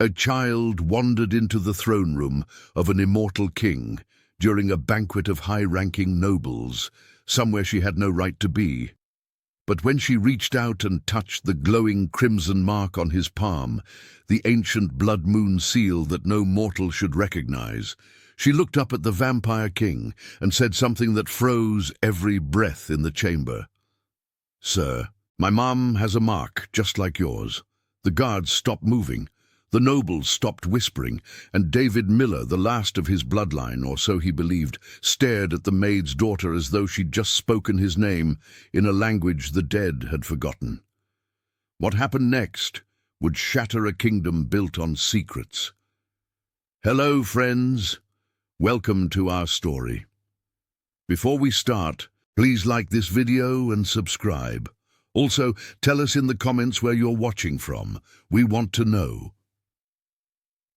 A child wandered into the throne room of an immortal king during a banquet of high-ranking nobles, somewhere she had no right to be. But when she reached out and touched the glowing crimson mark on his palm, the ancient blood moon seal that no mortal should recognize, she looked up at the vampire king and said something that froze every breath in the chamber. "Sir, my mom has a mark just like yours." The guards stopped moving. The nobles stopped whispering, and David Miller, the last of his bloodline, or so he believed, stared at the maid's daughter as though she'd just spoken his name in a language the dead had forgotten. What happened next would shatter a kingdom built on secrets. Hello, friends. Welcome to our story. Before we start, please like this video and subscribe. Also, tell us in the comments where you're watching from. We want to know.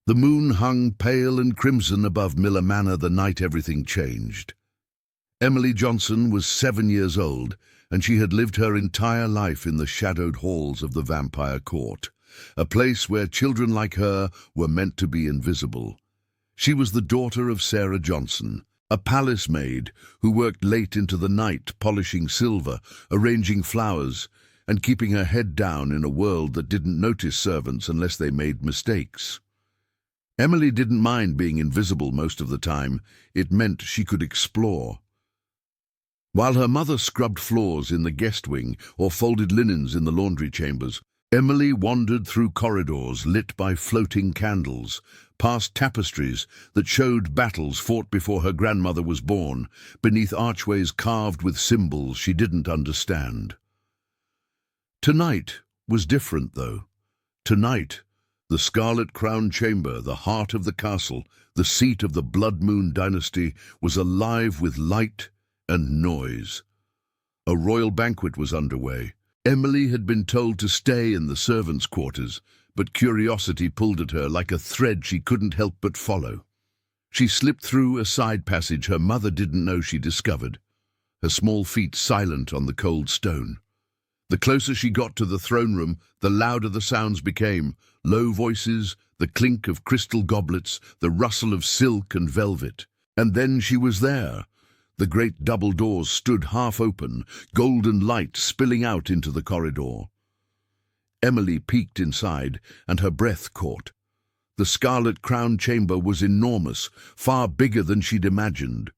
The moon hung pale and crimson above Miller Manor the night everything changed. Emily Johnson was 7 years old, and she had lived her entire life in the shadowed halls of the Vampire Court, a place where children like her were meant to be invisible. She was the daughter of Sarah Johnson, a palace maid who worked late into the night polishing silver, arranging flowers, and keeping her head down in a world that didn't notice servants unless they made mistakes. Emily didn't mind being invisible most of the time. It meant she could explore. While her mother scrubbed floors in the guest wing or folded linens in the laundry chambers, Emily wandered through corridors lit by floating candles, past tapestries that showed battles fought before her grandmother was born, beneath archways carved with symbols she didn't understand. Tonight was different, though. Tonight, the Scarlet Crown Chamber, the heart of the castle, the seat of the Blood Moon dynasty, was alive with light and noise. A royal banquet was underway. Emily had been told to stay in the servants' quarters, but curiosity pulled at her like a thread she couldn't help but follow. She slipped through a side passage her mother didn't know she discovered, her small feet silent on the cold stone. The closer she got to the throne room, the louder the sounds became. Low voices, the clink of crystal goblets, the rustle of silk and velvet. And then she was there. The great double doors stood half open, golden light spilling out into the corridor. Emily peeked inside, and her breath caught. The Scarlet Crown Chamber was enormous, far bigger than she'd imagined.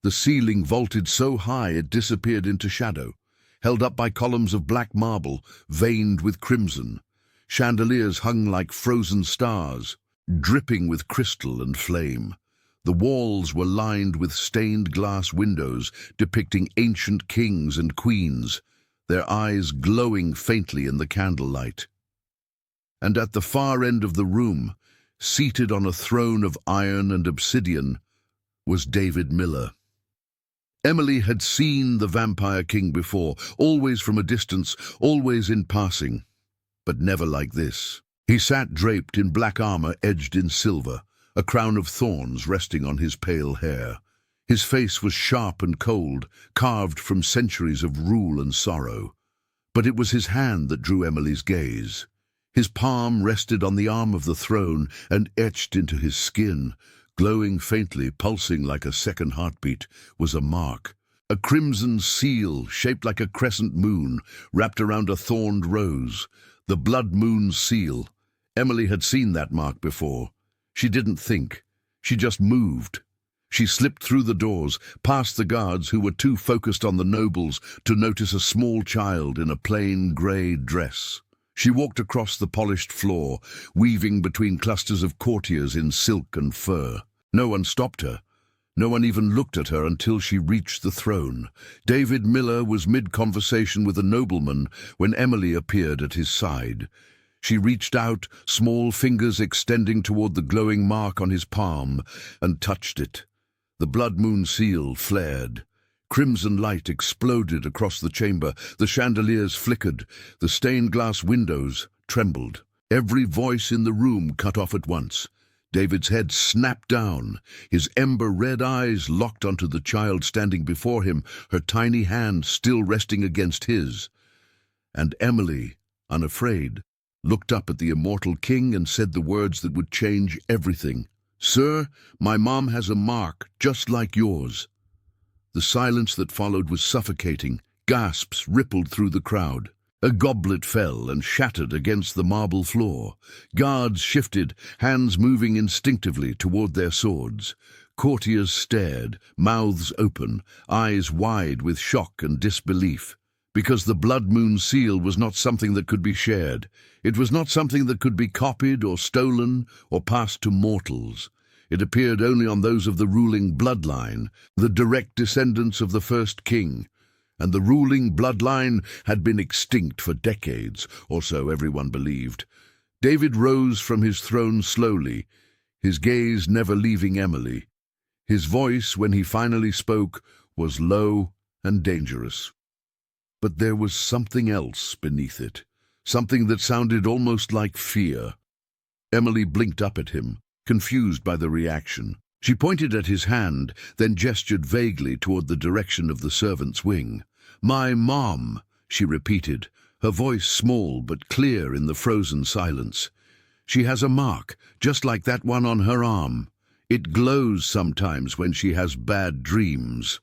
The ceiling vaulted so high it disappeared into shadow, held up by columns of black marble, veined with crimson. Chandeliers hung like frozen stars, dripping with crystal and flame. The walls were lined with stained glass windows depicting ancient kings and queens, their eyes glowing faintly in the candlelight. And at the far end of the room, seated on a throne of iron and obsidian, was David Miller. Emily had seen the Vampire King before, always from a distance, always in passing, but never like this. He sat draped in black armor edged in silver, a crown of thorns resting on his pale hair. His face was sharp and cold, carved from centuries of rule and sorrow. But it was his hand that drew Emily's gaze. His palm rested on the arm of the throne and etched into his skin, glowing faintly, pulsing like a second heartbeat, was a mark. A crimson seal, shaped like a crescent moon, wrapped around a thorned rose. The Blood Moon seal. Emily had seen that mark before. She didn't think. She just moved. She slipped through the doors, past the guards who were too focused on the nobles to notice a small child in a plain grey dress. She walked across the polished floor, weaving between clusters of courtiers in silk and fur. No one stopped her. No one even looked at her until she reached the throne. David Miller was mid-conversation with a nobleman when Emily appeared at his side. She reached out, small fingers extending toward the glowing mark on his palm, and touched it. The Blood Moon seal flared. Crimson light exploded across the chamber. The chandeliers flickered. The stained glass windows trembled. Every voice in the room cut off at once. David's head snapped down, his ember-red eyes locked onto the child standing before him, her tiny hand still resting against his. And Emily, unafraid, looked up at the immortal king and said the words that would change everything. "Sir, my mom has a mark just like yours." The silence that followed was suffocating. Gasps rippled through the crowd. A goblet fell and shattered against the marble floor. Guards shifted, hands moving instinctively toward their swords. Courtiers stared, mouths open, eyes wide with shock and disbelief. Because the blood moon seal was not something that could be shared. It was not something that could be copied or stolen or passed to mortals. It appeared only on those of the ruling bloodline, the direct descendants of the first king. And the ruling bloodline had been extinct for decades, or so everyone believed. David rose from his throne slowly, his gaze never leaving Emily. His voice, when he finally spoke, was low and dangerous. But there was something else beneath it, something that sounded almost like fear. Emily blinked up at him, confused by the reaction. She pointed at his hand, then gestured vaguely toward the direction of the servants' wing. "My mom," she repeated, her voice small but clear in the frozen silence. "She has a mark, just like that one on her arm. It glows sometimes when she has bad dreams."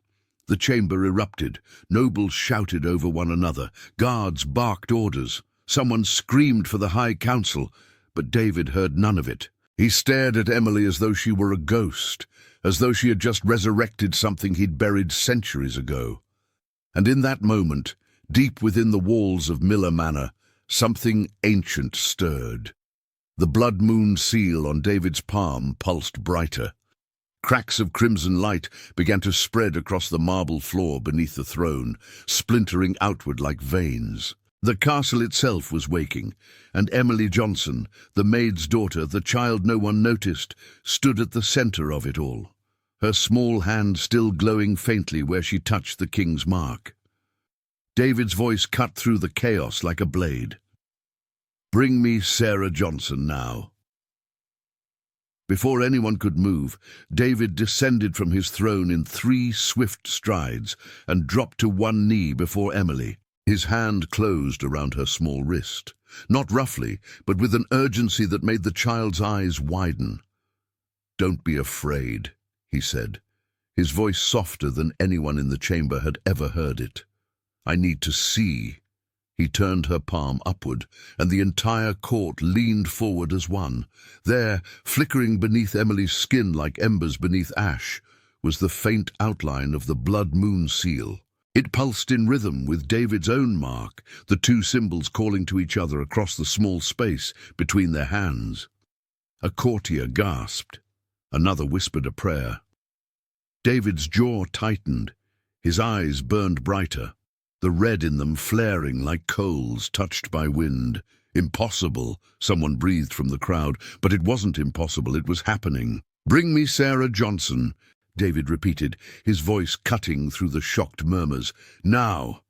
The chamber erupted. Nobles shouted over one another. Guards barked orders. Someone screamed for the High Council, but David heard none of it. He stared at Emily as though she were a ghost, as though she had just resurrected something he'd buried centuries ago. And in that moment, deep within the walls of Miller Manor, something ancient stirred. The blood moon seal on David's palm pulsed brighter. Cracks of crimson light began to spread across the marble floor beneath the throne, splintering outward like veins. The castle itself was waking, and Emily Johnson, the maid's daughter, the child no one noticed, stood at the center of it all, her small hand still glowing faintly where she touched the king's mark. David's voice cut through the chaos like a blade. "Bring me Sarah Johnson now." Before anyone could move, David descended from his throne in 3 swift strides and dropped to one knee before Emily. His hand closed around her small wrist, not roughly, but with an urgency that made the child's eyes widen. "Don't be afraid," he said, his voice softer than anyone in the chamber had ever heard it. "I need to see." He turned her palm upward, and the entire court leaned forward as one. There, flickering beneath Emily's skin like embers beneath ash, was the faint outline of the blood moon seal. It pulsed in rhythm with David's own mark, the 2 symbols calling to each other across the small space between their hands. A courtier gasped. Another whispered a prayer. David's jaw tightened. His eyes burned brighter, the red in them flaring like coals touched by wind. "Impossible," someone breathed from the crowd, but it wasn't impossible, it was happening. "Bring me Sarah Johnson," David repeated, his voice cutting through the shocked murmurs. "Now."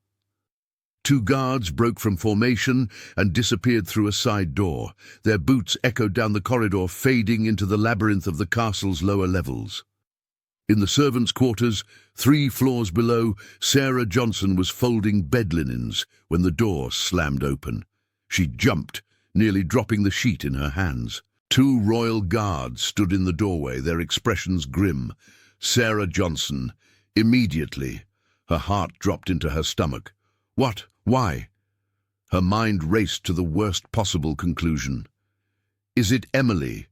2 guards broke from formation and disappeared through a side door. Their boots echoed down the corridor, fading into the labyrinth of the castle's lower levels. In the servants' quarters, 3 floors below, Sarah Johnson was folding bed linens when the door slammed open. She jumped, nearly dropping the sheet in her hands. 2 royal guards stood in the doorway, their expressions grim. Sarah Johnson. Immediately, her heart dropped into her stomach. What? Why? Her mind raced to the worst possible conclusion. "Is it Emily?"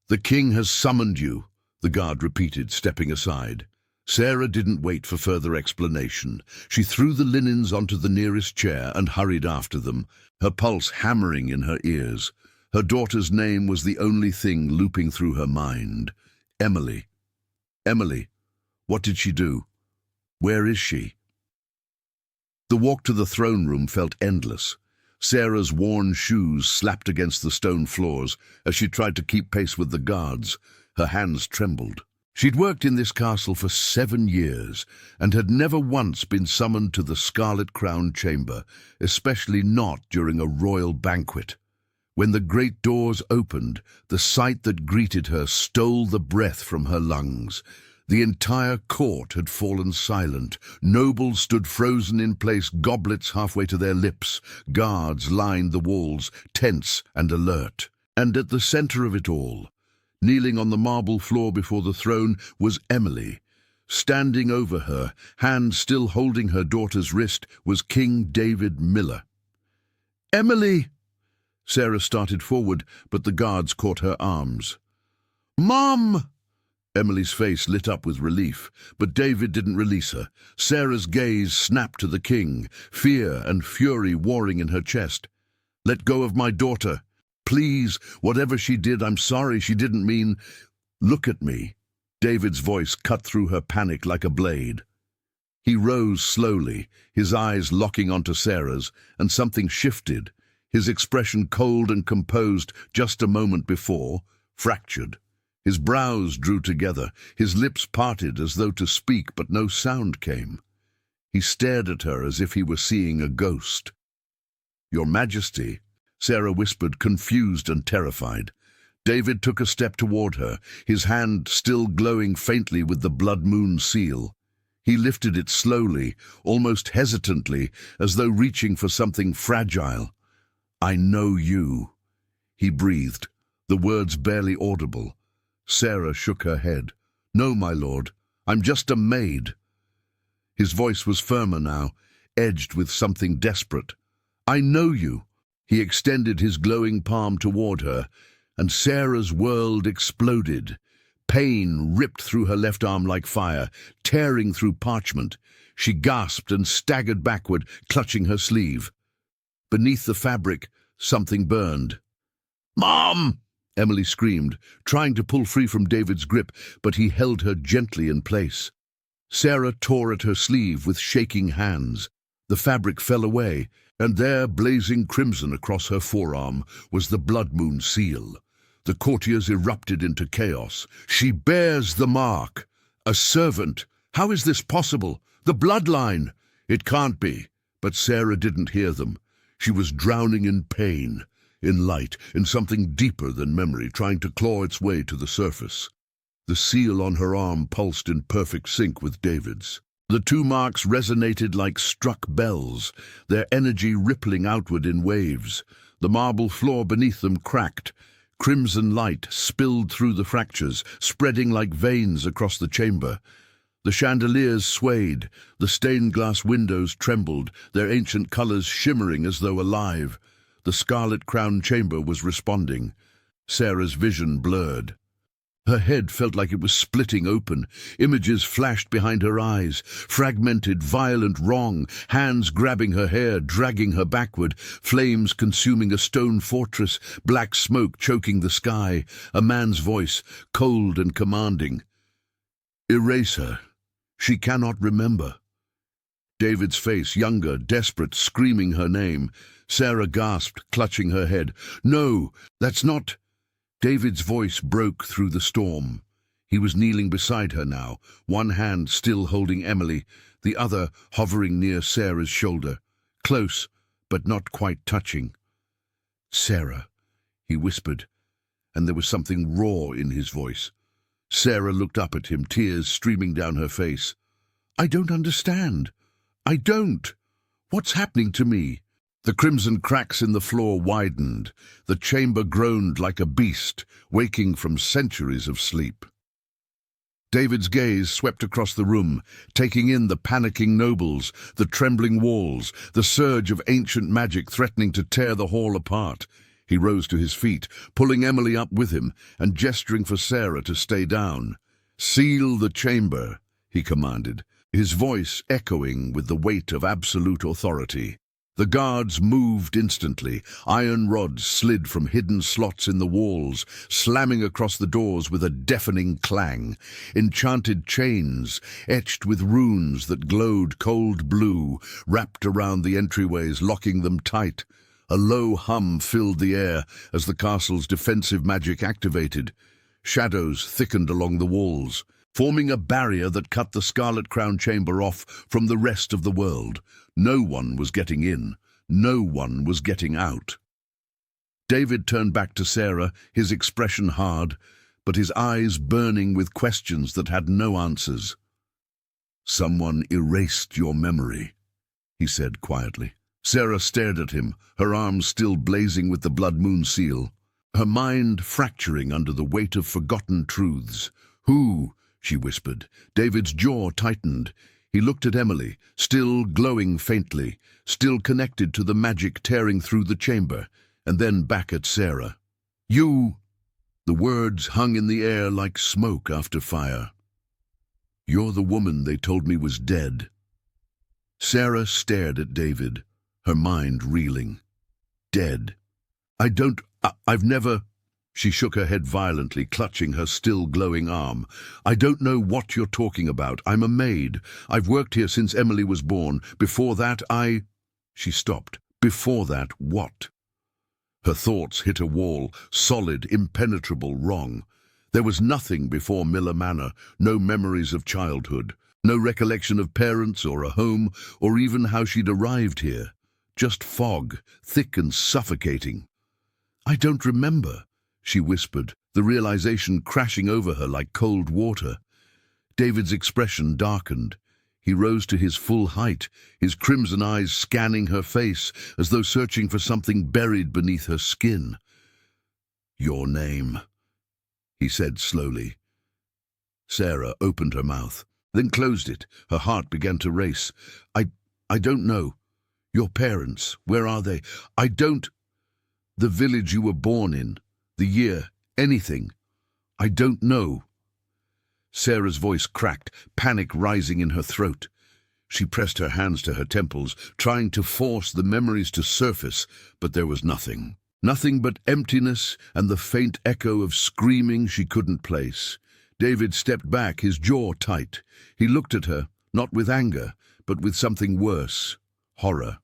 "The king has summoned you," the guard repeated, stepping aside. Sarah didn't wait for further explanation. She threw the linens onto the nearest chair and hurried after them, her pulse hammering in her ears. Her daughter's name was the only thing looping through her mind. Emily. Emily. What did she do? Where is she? The walk to the throne room felt endless. Sarah's worn shoes slapped against the stone floors as she tried to keep pace with the guards. Her hands trembled. She'd worked in this castle for 7 years and had never once been summoned to the Scarlet Crown Chamber, especially not during a royal banquet. When the great doors opened, the sight that greeted her stole the breath from her lungs. The entire court had fallen silent. Nobles stood frozen in place, goblets halfway to their lips. Guards lined the walls, tense and alert. And at the center of it all, kneeling on the marble floor before the throne, was Emily. Standing over her, hand still holding her daughter's wrist, was King David Miller. "Emily!" Sarah started forward, but the guards caught her arms. "Mom!" Emily's face lit up with relief, but David didn't release her. Sarah's gaze snapped to the king, fear and fury warring in her chest. "Let go of my daughter. Please, whatever she did, I'm sorry, she didn't mean—" "Look at me." David's voice cut through her panic like a blade. He rose slowly, his eyes locking onto Sarah's, and something shifted. His expression cold and composed just a moment before, fractured. His brows drew together, his lips parted as though to speak, but no sound came. He stared at her as if he were seeing a ghost. "Your Majesty," Sarah whispered, confused and terrified. David took a step toward her, his hand still glowing faintly with the blood moon seal. He lifted it slowly, almost hesitantly, as though reaching for something fragile. "I know you," he breathed, the words barely audible. Sarah shook her head. "No, my lord, I'm just a maid." His voice was firmer now, edged with something desperate. "I know you." He extended his glowing palm toward her, and Sarah's world exploded. Pain ripped through her left arm like fire, tearing through parchment. She gasped and staggered backward, clutching her sleeve. Beneath the fabric, something burned. "Mom!" Emily screamed, trying to pull free from David's grip, but he held her gently in place. Sarah tore at her sleeve with shaking hands. The fabric fell away, and there, blazing crimson across her forearm, was the blood moon seal. The courtiers erupted into chaos. "She bears the mark! A servant! How is this possible? The bloodline! It can't be!" But Sarah didn't hear them. She was drowning in pain, in light, in something deeper than memory, trying to claw its way to the surface. The seal on her arm pulsed in perfect sync with David's. The two marks resonated like struck bells, their energy rippling outward in waves. The marble floor beneath them cracked. Crimson light spilled through the fractures, spreading like veins across the chamber. The chandeliers swayed, the stained-glass windows trembled, their ancient colors shimmering as though alive. The scarlet-crowned chamber was responding. Sarah's vision blurred. Her head felt like it was splitting open. Images flashed behind her eyes, fragmented, violent, wrong, hands grabbing her hair, dragging her backward, flames consuming a stone fortress, black smoke choking the sky, a man's voice, cold and commanding. "Erase her. She cannot remember." David's face, younger, desperate, screaming her name. Sarah gasped, clutching her head. "No, that's not—" David's voice broke through the storm. He was kneeling beside her now, one hand still holding Emily, the other hovering near Sarah's shoulder, close, but not quite touching. "Sarah," he whispered, and there was something raw in his voice. Sarah looked up at him, tears streaming down her face. "I don't understand. I don't. What's happening to me?" The crimson cracks in the floor widened. The chamber groaned like a beast, waking from centuries of sleep. David's gaze swept across the room, taking in the panicking nobles, the trembling walls, the surge of ancient magic threatening to tear the hall apart. He rose to his feet, pulling Emily up with him and gesturing for Sarah to stay down. "Seal the chamber," he commanded, his voice echoing with the weight of absolute authority. The guards moved instantly. Iron rods slid from hidden slots in the walls, slamming across the doors with a deafening clang. Enchanted chains, etched with runes that glowed cold blue, wrapped around the entryways, locking them tight. A low hum filled the air as the castle's defensive magic activated. Shadows thickened along the walls, forming a barrier that cut the Scarlet Crown chamber off from the rest of the world. No one was getting in. No one was getting out. David turned back to Sarah, his expression hard. but his eyes burning with questions that had no answers. "Someone erased your memory," he said quietly. Sarah stared at him, her arms still blazing with the blood moon seal, her mind fracturing under the weight of forgotten truths. "Who?" she whispered. David's jaw tightened. He looked at Emily, still glowing faintly, still connected to the magic tearing through the chamber, and then back at Sarah. "You!" The words hung in the air like smoke after fire. "You're the woman they told me was dead." Sarah stared at David, her mind reeling. "Dead? I've never—" She shook her head violently, clutching her still glowing arm. "I don't know what you're talking about. I'm a maid. I've worked here since Emily was born. Before that, She stopped. Before that, what? Her thoughts hit a wall, solid, impenetrable, wrong. There was nothing before Miller Manor, no memories of childhood, no recollection of parents or a home, or even how she'd arrived here. Just fog, thick and suffocating. "I don't remember," she whispered, the realization crashing over her like cold water. David's expression darkened. He rose to his full height, his crimson eyes scanning her face as though searching for something buried beneath her skin. "Your name," he said slowly. Sarah opened her mouth, then closed it. Her heart began to race. I don't know. Your parents, where are they? I don't... The village you were born in, the year, anything. I don't know." Sarah's voice cracked, panic rising in her throat. She pressed her hands to her temples, trying to force the memories to surface, but there was nothing. Nothing but emptiness and the faint echo of screaming she couldn't place. David stepped back, his jaw tight. He looked at her, not with anger, but with something worse. Horror.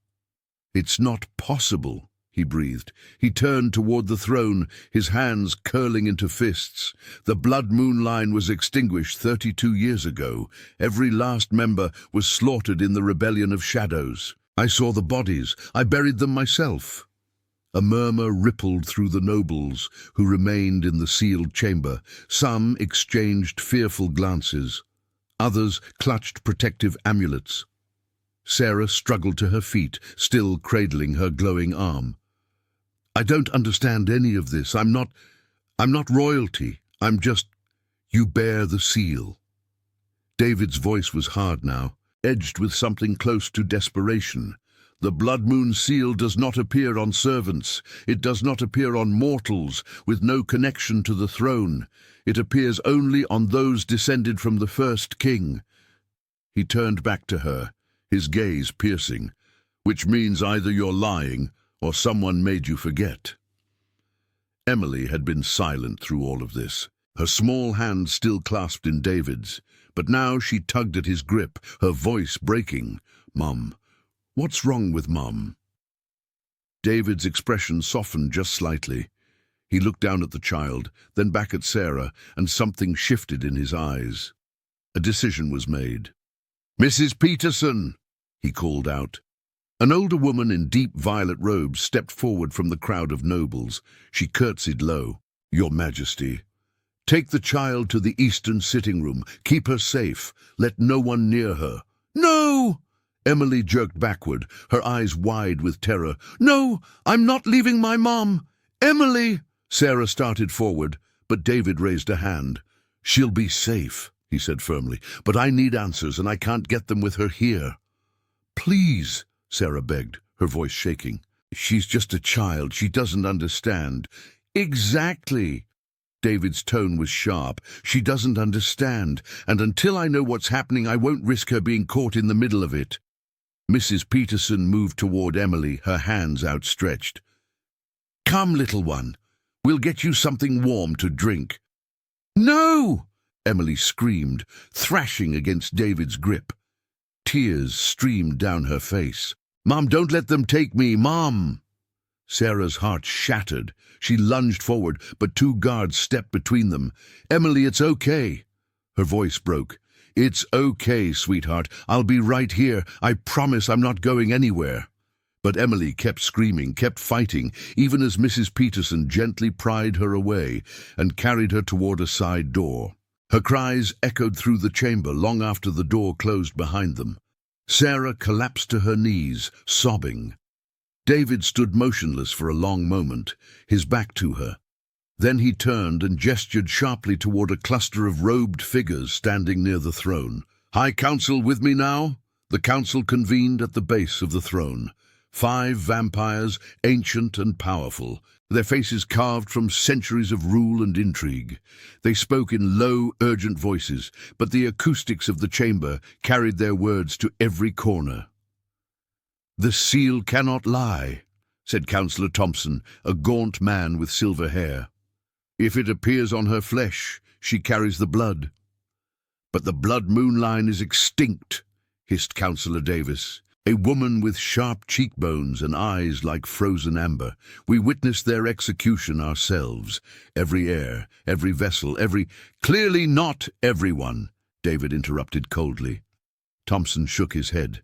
"It's not possible," he breathed. He turned toward the throne, his hands curling into fists. The blood moon line was extinguished 32 years ago. Every last member was slaughtered in the rebellion of shadows. "I saw the bodies. I buried them myself." A murmur rippled through the nobles who remained in the sealed chamber. Some exchanged fearful glances. Others clutched protective amulets. Sarah struggled to her feet, still cradling her glowing arm. "I don't understand any of this. I'm not royalty. I'm just... You bear the seal." David's voice was hard now, edged with something close to desperation. "The blood moon seal does not appear on servants. It does not appear on mortals with no connection to the throne. It appears only on those descended from the first king." He turned back to her, his gaze piercing. "Which means either you're lying or someone made you forget." Emily had been silent through all of this, her small hand still clasped in David's, but now she tugged at his grip, her voice breaking. "Mum, what's wrong with Mum?" David's expression softened just slightly. He looked down at the child, then back at Sarah, and something shifted in his eyes. A decision was made. "Mrs. Peterson!" he called out. An older woman in deep violet robes stepped forward from the crowd of nobles. She curtsied low. "Your Majesty, take the child to the eastern sitting room. Keep her safe. Let no one near her." "No!" Emily jerked backward, her eyes wide with terror. "No, I'm not leaving my mom. Emily!" Sarah started forward, but David raised a hand. "She'll be safe," he said firmly, "but I need answers, and I can't get them with her here." "Please," Sarah begged, her voice shaking. "She's just a child. She doesn't understand." "Exactly." David's tone was sharp. "She doesn't understand, and until I know what's happening, I won't risk her being caught in the middle of it." Mrs. Peterson moved toward Emily, her hands outstretched. "Come, little one. We'll get you something warm to drink." "No!" Emily screamed, thrashing against David's grip. Tears streamed down her face. "Mom, don't let them take me, Mom!" Sarah's heart shattered. She lunged forward, but two guards stepped between them. "Emily, it's okay." Her voice broke. "It's okay, sweetheart. I'll be right here. I promise I'm not going anywhere." But Emily kept screaming, kept fighting, even as Mrs. Peterson gently pried her away and carried her toward a side door. Her cries echoed through the chamber long after the door closed behind them. Sarah collapsed to her knees, sobbing. David stood motionless for a long moment, his back to her. Then he turned and gestured sharply toward a cluster of robed figures standing near the throne. "High Council with me now?" The council convened at the base of the throne. 5 vampires, ancient and powerful, their faces carved from centuries of rule and intrigue. They spoke in low, urgent voices, but the acoustics of the chamber carried their words to every corner. "The seal cannot lie," said Councillor Thompson, a gaunt man with silver hair. "If it appears on her flesh, she carries the blood." "But the blood moon line is extinct," hissed Councillor Davis. "A woman with sharp cheekbones and eyes like frozen amber. We witnessed their execution ourselves. Every heir, every vessel, every—" "Clearly not everyone," David interrupted coldly. Thompson shook his head.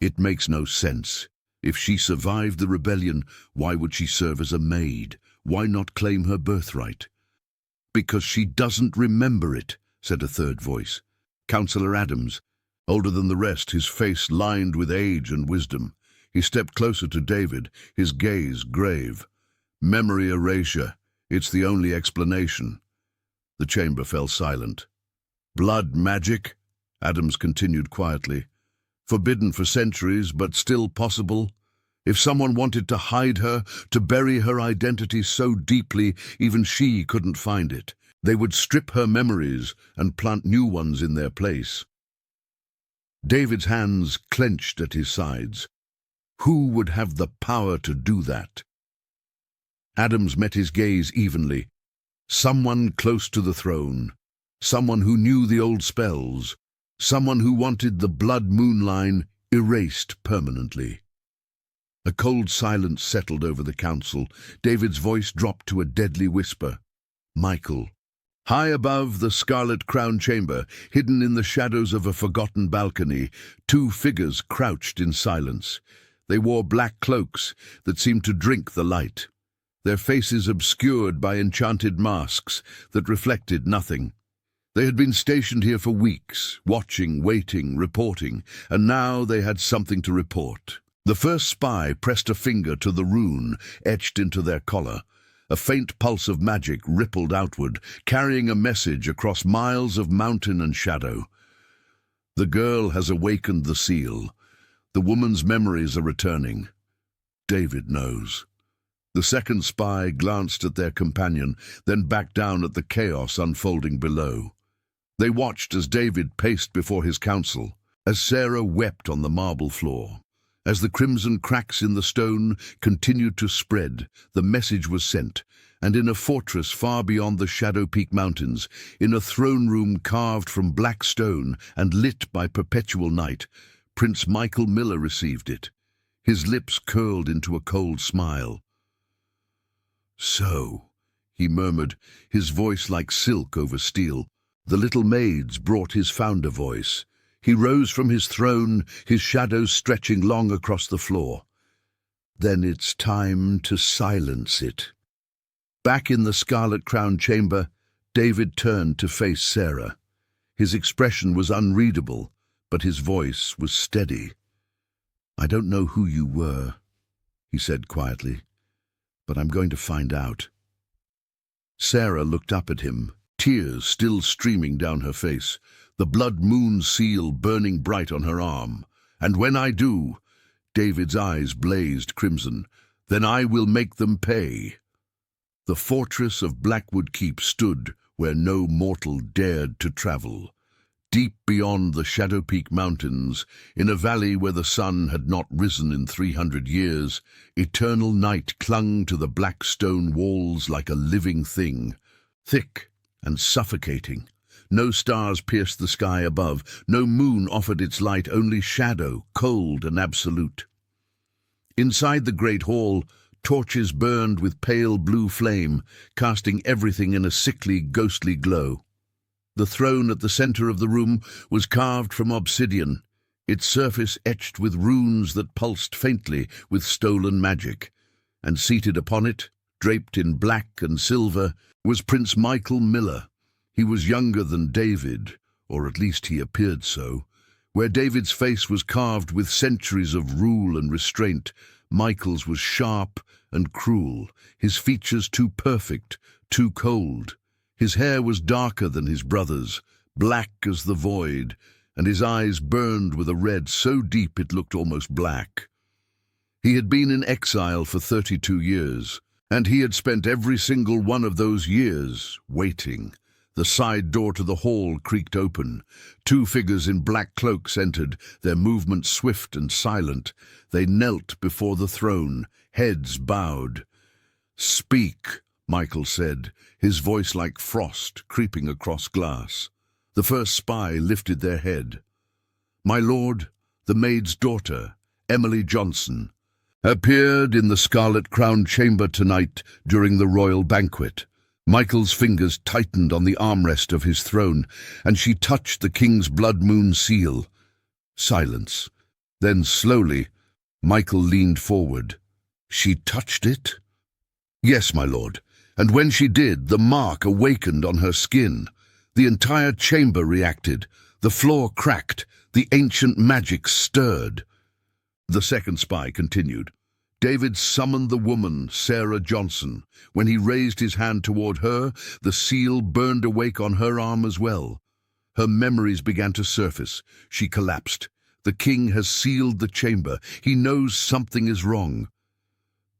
"It makes no sense. If she survived the rebellion, why would she serve as a maid? Why not claim her birthright?" "Because she doesn't remember it," said a third voice. Councillor Adams, older than the rest, his face lined with age and wisdom. He stepped closer to David, his gaze grave. "Memory erasure. It's the only explanation." The chamber fell silent. "Blood magic," Adams continued quietly. "Forbidden for centuries, but still possible. If someone wanted to hide her, to bury her identity so deeply even she couldn't find it, they would strip her memories and plant new ones in their place." David's hands clenched at his sides. Who would have the power to do that? Adams met his gaze evenly. Someone close to the throne. Someone who knew the old spells. Someone who wanted the blood moon line erased permanently. A cold silence settled over the council. David's voice dropped to a deadly whisper. "Michael." High above the Scarlet Crown chamber, hidden in the shadows of a forgotten balcony, 2 figures crouched in silence. They wore black cloaks that seemed to drink the light, their faces obscured by enchanted masks that reflected nothing. They had been stationed here for weeks, watching, waiting, reporting, and now they had something to report. The first spy pressed a finger to the rune etched into their collar. A faint pulse of magic rippled outward, carrying a message across miles of mountain and shadow. "The girl has awakened the seal. The woman's memories are returning. David knows." The second spy glanced at their companion, then back down at the chaos unfolding below. They watched as David paced before his council, as Sarah wept on the marble floor. As the crimson cracks in the stone continued to spread, the message was sent, and in a fortress far beyond the Shadow Peak Mountains, in a throne room carved from black stone and lit by perpetual night, Prince Michael Miller received it. His lips curled into a cold smile. "So," he murmured, his voice like silk over steel. The little maids brought his founder voice. He rose from his throne, his shadows stretching long across the floor. "Then it's time to silence it." Back in the Scarlet Crown chamber, David turned to face Sarah. His expression was unreadable, but his voice was steady. "I don't know who you were," he said quietly, "but I'm going to find out." Sarah looked up at him, tears still streaming down her face, the blood moon seal burning bright on her arm. "And when I do," David's eyes blazed crimson, "then I will make them pay." The fortress of Blackwood Keep stood where no mortal dared to travel. Deep beyond the Shadow Peak Mountains, in a valley where the sun had not risen in 300 years, eternal night clung to the black stone walls like a living thing, thick and suffocating. No stars pierced the sky above, no moon offered its light, only shadow, cold and absolute. Inside the great hall, torches burned with pale blue flame, casting everything in a sickly, ghostly glow. The throne at the center of the room was carved from obsidian, its surface etched with runes that pulsed faintly with stolen magic. And seated upon it, draped in black and silver, was Prince Michael Miller. He was younger than David, or at least he appeared so. Where David's face was carved with centuries of rule and restraint, Michael's was sharp and cruel, his features too perfect, too cold. His hair was darker than his brother's, black as the void, and his eyes burned with a red so deep it looked almost black. He had been in exile for 32 years, and he had spent every single one of those years waiting. The side door to the hall creaked open. Two figures in black cloaks entered, their movements swift and silent. They knelt before the throne, heads bowed. "Speak," Michael said, his voice like frost creeping across glass. The first spy lifted their head. "My lord, the Maid's daughter, Emily Johnson, appeared in the Scarlet Crown chamber tonight during the royal banquet." Michael's fingers tightened on the armrest of his throne, and she touched the king's blood moon seal. Silence. Then slowly, Michael leaned forward. "She touched it?" "Yes, my lord, and when she did, the mark awakened on her skin. The entire chamber reacted. The floor cracked. The ancient magic stirred." The second spy continued. "David summoned the woman, Sarah Johnson. When he raised his hand toward her, the seal burned awake on her arm as well. Her memories began to surface. She collapsed. The king has sealed the chamber. He knows something is wrong."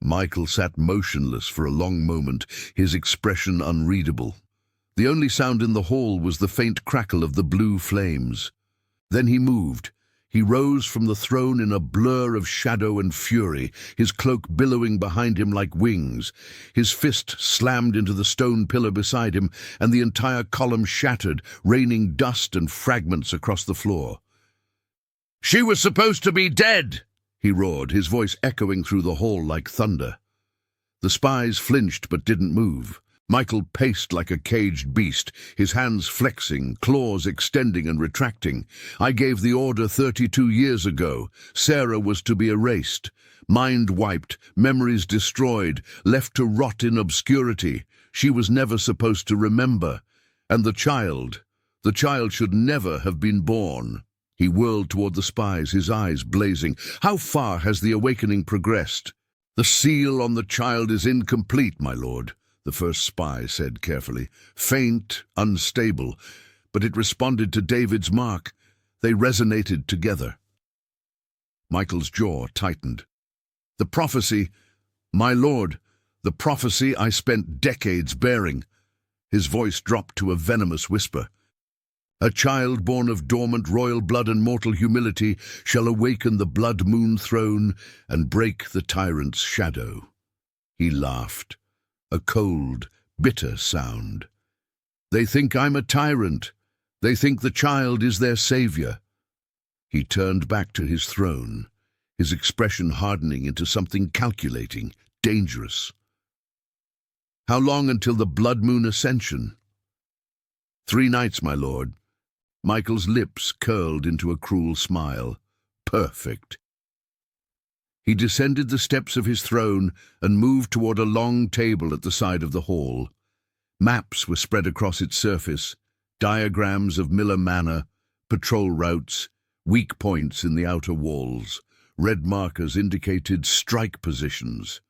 Michael sat motionless for a long moment, his expression unreadable. The only sound in the hall was the faint crackle of the blue flames. Then he moved. He rose from the throne in a blur of shadow and fury, his cloak billowing behind him like wings. His fist slammed into the stone pillar beside him, and the entire column shattered, raining dust and fragments across the floor. "She was supposed to be dead!" he roared, his voice echoing through the hall like thunder. The spies flinched but didn't move. Michael paced like a caged beast, his hands flexing, claws extending and retracting. "I gave the order 32 years ago. Sarah was to be erased. Mind wiped, memories destroyed, left to rot in obscurity. She was never supposed to remember. And the child should never have been born." He whirled toward the spies, his eyes blazing. "How far has the awakening progressed?" "The seal on the child is incomplete, my lord," the first spy said carefully. "Faint, unstable, but it responded to David's mark. They resonated together." Michael's jaw tightened. "The prophecy, my lord, the prophecy I spent decades bearing." His voice dropped to a venomous whisper. "A child born of dormant royal blood and mortal humility shall awaken the blood moon throne and break the tyrant's shadow." He laughed. A cold, bitter sound. "They think I'm a tyrant. They think the child is their savior." He turned back to his throne, his expression hardening into something calculating, dangerous. "How long until the blood moon ascension?" 3 nights, my lord." Michael's lips curled into a cruel smile. "Perfect." He descended the steps of his throne and moved toward a long table at the side of the hall. Maps were spread across its surface, diagrams of Miller Manor, patrol routes, weak points in the outer walls. Red markers indicated strike positions.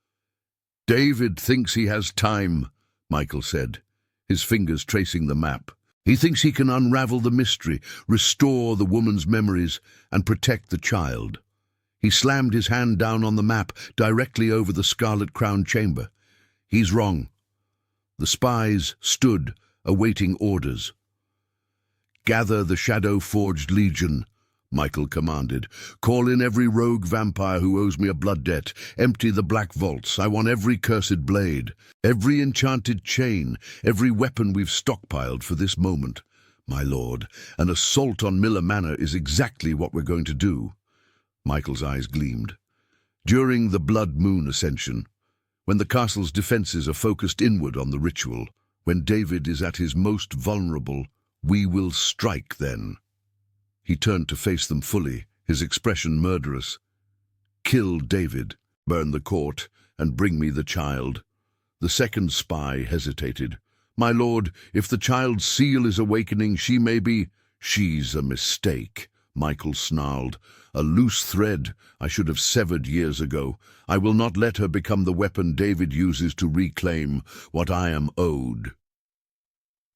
"David thinks he has time," Michael said, his fingers tracing the map. "He thinks he can unravel the mystery, restore the woman's memories, and protect the child." He slammed his hand down on the map directly over the Scarlet Crown chamber. "He's wrong." The spies stood, awaiting orders. "Gather the shadow-forged legion," Michael commanded. "Call in every rogue vampire who owes me a blood debt. Empty the black vaults. I want every cursed blade, every enchanted chain, every weapon we've stockpiled for this moment. My lord, an assault on Miller Manor is exactly what we're going to do." Michael's eyes gleamed. "During the blood moon ascension, when the castle's defenses are focused inward on the ritual, when David is at his most vulnerable, we will strike then." He turned to face them fully, his expression murderous. "Kill David, burn the court, and bring me the child." The second spy hesitated. "My lord, if the child's seal is awakening, she may be—" "She's a mistake," Michael snarled. "A loose thread I should have severed years ago. I will not let her become the weapon David uses to reclaim what I am owed."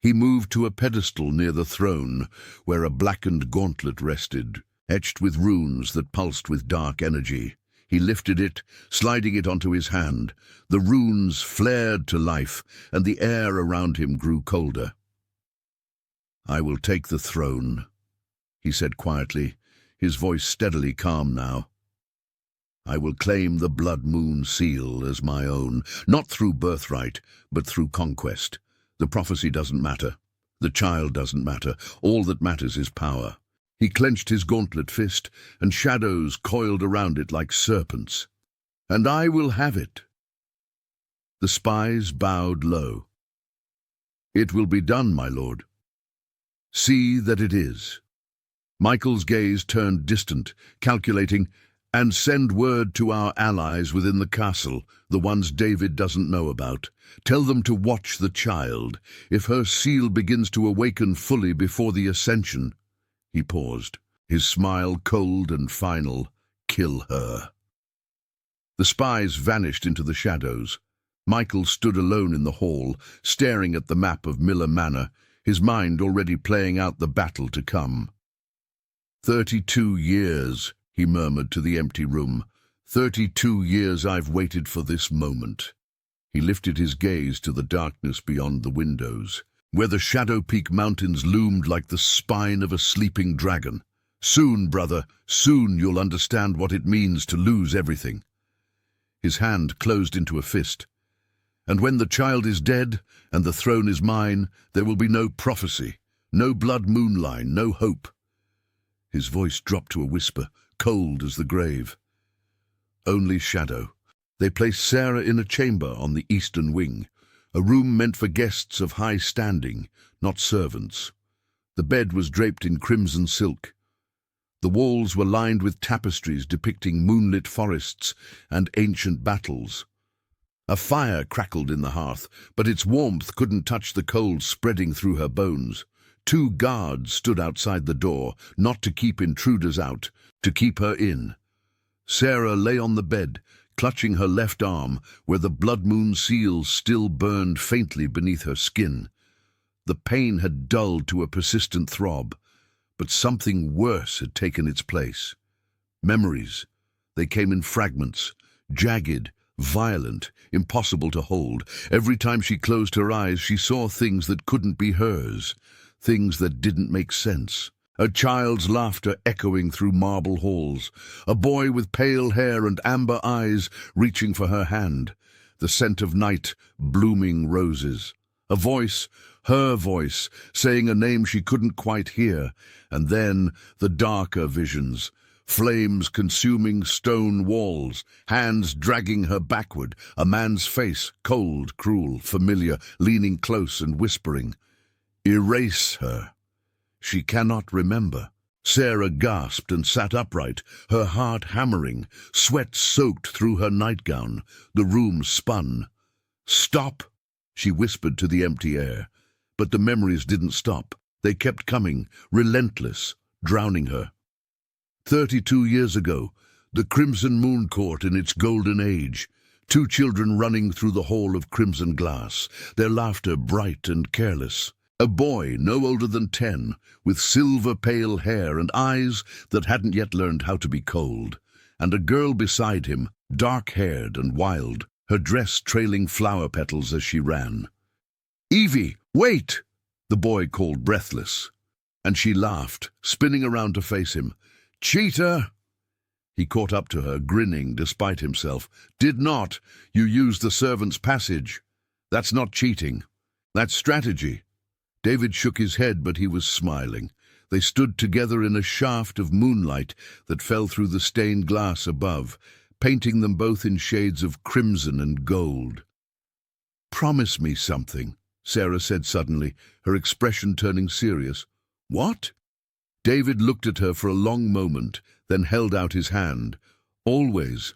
He moved to a pedestal near the throne, where a blackened gauntlet rested, etched with runes that pulsed with dark energy. He lifted it, sliding it onto his hand. The runes flared to life, and the air around him grew colder. "I will take the throne," he said quietly, his voice steadily calm now. "I will claim the Blood Moon seal as my own, not through birthright, but through conquest. The prophecy doesn't matter. The child doesn't matter. All that matters is power." He clenched his gauntlet fist, and shadows coiled around it like serpents. "And I will have it." The spies bowed low. "It will be done, my lord." "See that it is." Michael's gaze turned distant, calculating, "And send word to our allies within the castle, the ones David doesn't know about. Tell them to watch the child. If her seal begins to awaken fully before the ascension—" He paused, his smile cold and final. "Kill her." The spies vanished into the shadows. Michael stood alone in the hall, staring at the map of Miller Manor, his mind already playing out the battle to come. 32 years, he murmured to the empty room. 32 years I've waited for this moment." He lifted his gaze to the darkness beyond the windows, where the Shadow Peak Mountains loomed like the spine of a sleeping dragon. "Soon, brother, soon you'll understand what it means to lose everything." His hand closed into a fist. "And when the child is dead, and the throne is mine, there will be no prophecy, no blood moon line, no hope." His voice dropped to a whisper, cold as the grave. "Only shadow." They placed Sarah in a chamber on the eastern wing, a room meant for guests of high standing, not servants. The bed was draped in crimson silk. The walls were lined with tapestries depicting moonlit forests and ancient battles. A fire crackled in the hearth, but its warmth couldn't touch the cold spreading through her bones. 2 guards stood outside the door, not to keep intruders out, to keep her in. Sarah lay on the bed, clutching her left arm, where the blood moon seal still burned faintly beneath her skin. The pain had dulled to a persistent throb, but something worse had taken its place. Memories. They came in fragments, jagged, violent, impossible to hold. Every time she closed her eyes, she saw things that couldn't be hers, things that didn't make sense. A child's laughter echoing through marble halls, a boy with pale hair and amber eyes reaching for her hand, the scent of night, blooming roses. A voice, her voice, saying a name she couldn't quite hear, and then the darker visions. Flames consuming stone walls, hands dragging her backward, a man's face, cold, cruel, familiar, leaning close and whispering, "Erase her. She cannot remember." Sarah gasped and sat upright, her heart hammering, sweat soaked through her nightgown. The room spun. "Stop," she whispered to the empty air. But the memories didn't stop. They kept coming, relentless, drowning her. 32 years ago, the Crimson Moon Court in its golden age. 2 children running through the hall of crimson glass, their laughter bright and careless. A boy no older than 10, with silver-pale hair and eyes that hadn't yet learned how to be cold. And a girl beside him, dark-haired and wild, her dress trailing flower petals as she ran. "Evie, wait!" the boy called, breathless. And she laughed, spinning around to face him. "Cheater!" He caught up to her, grinning despite himself. "Did not. You used the servant's passage. That's not cheating. That's strategy." David shook his head, but he was smiling. They stood together in a shaft of moonlight that fell through the stained glass above, painting them both in shades of crimson and gold. "Promise me something," Sarah said suddenly, her expression turning serious. "What?" David looked at her for a long moment, then held out his hand. "Always."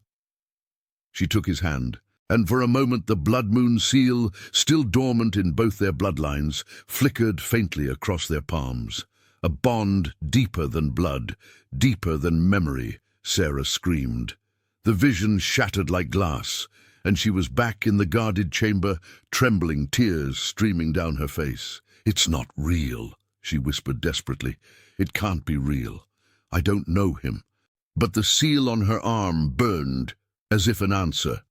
She took his hand, and for a moment the blood moon seal, still dormant in both their bloodlines, flickered faintly across their palms. A bond deeper than blood, deeper than memory, Sarah screamed. The vision shattered like glass, and she was back in the guarded chamber, trembling, tears streaming down her face. "It's not real," she whispered desperately. "It can't be real. I don't know him." But the seal on her arm burned, as if an answer.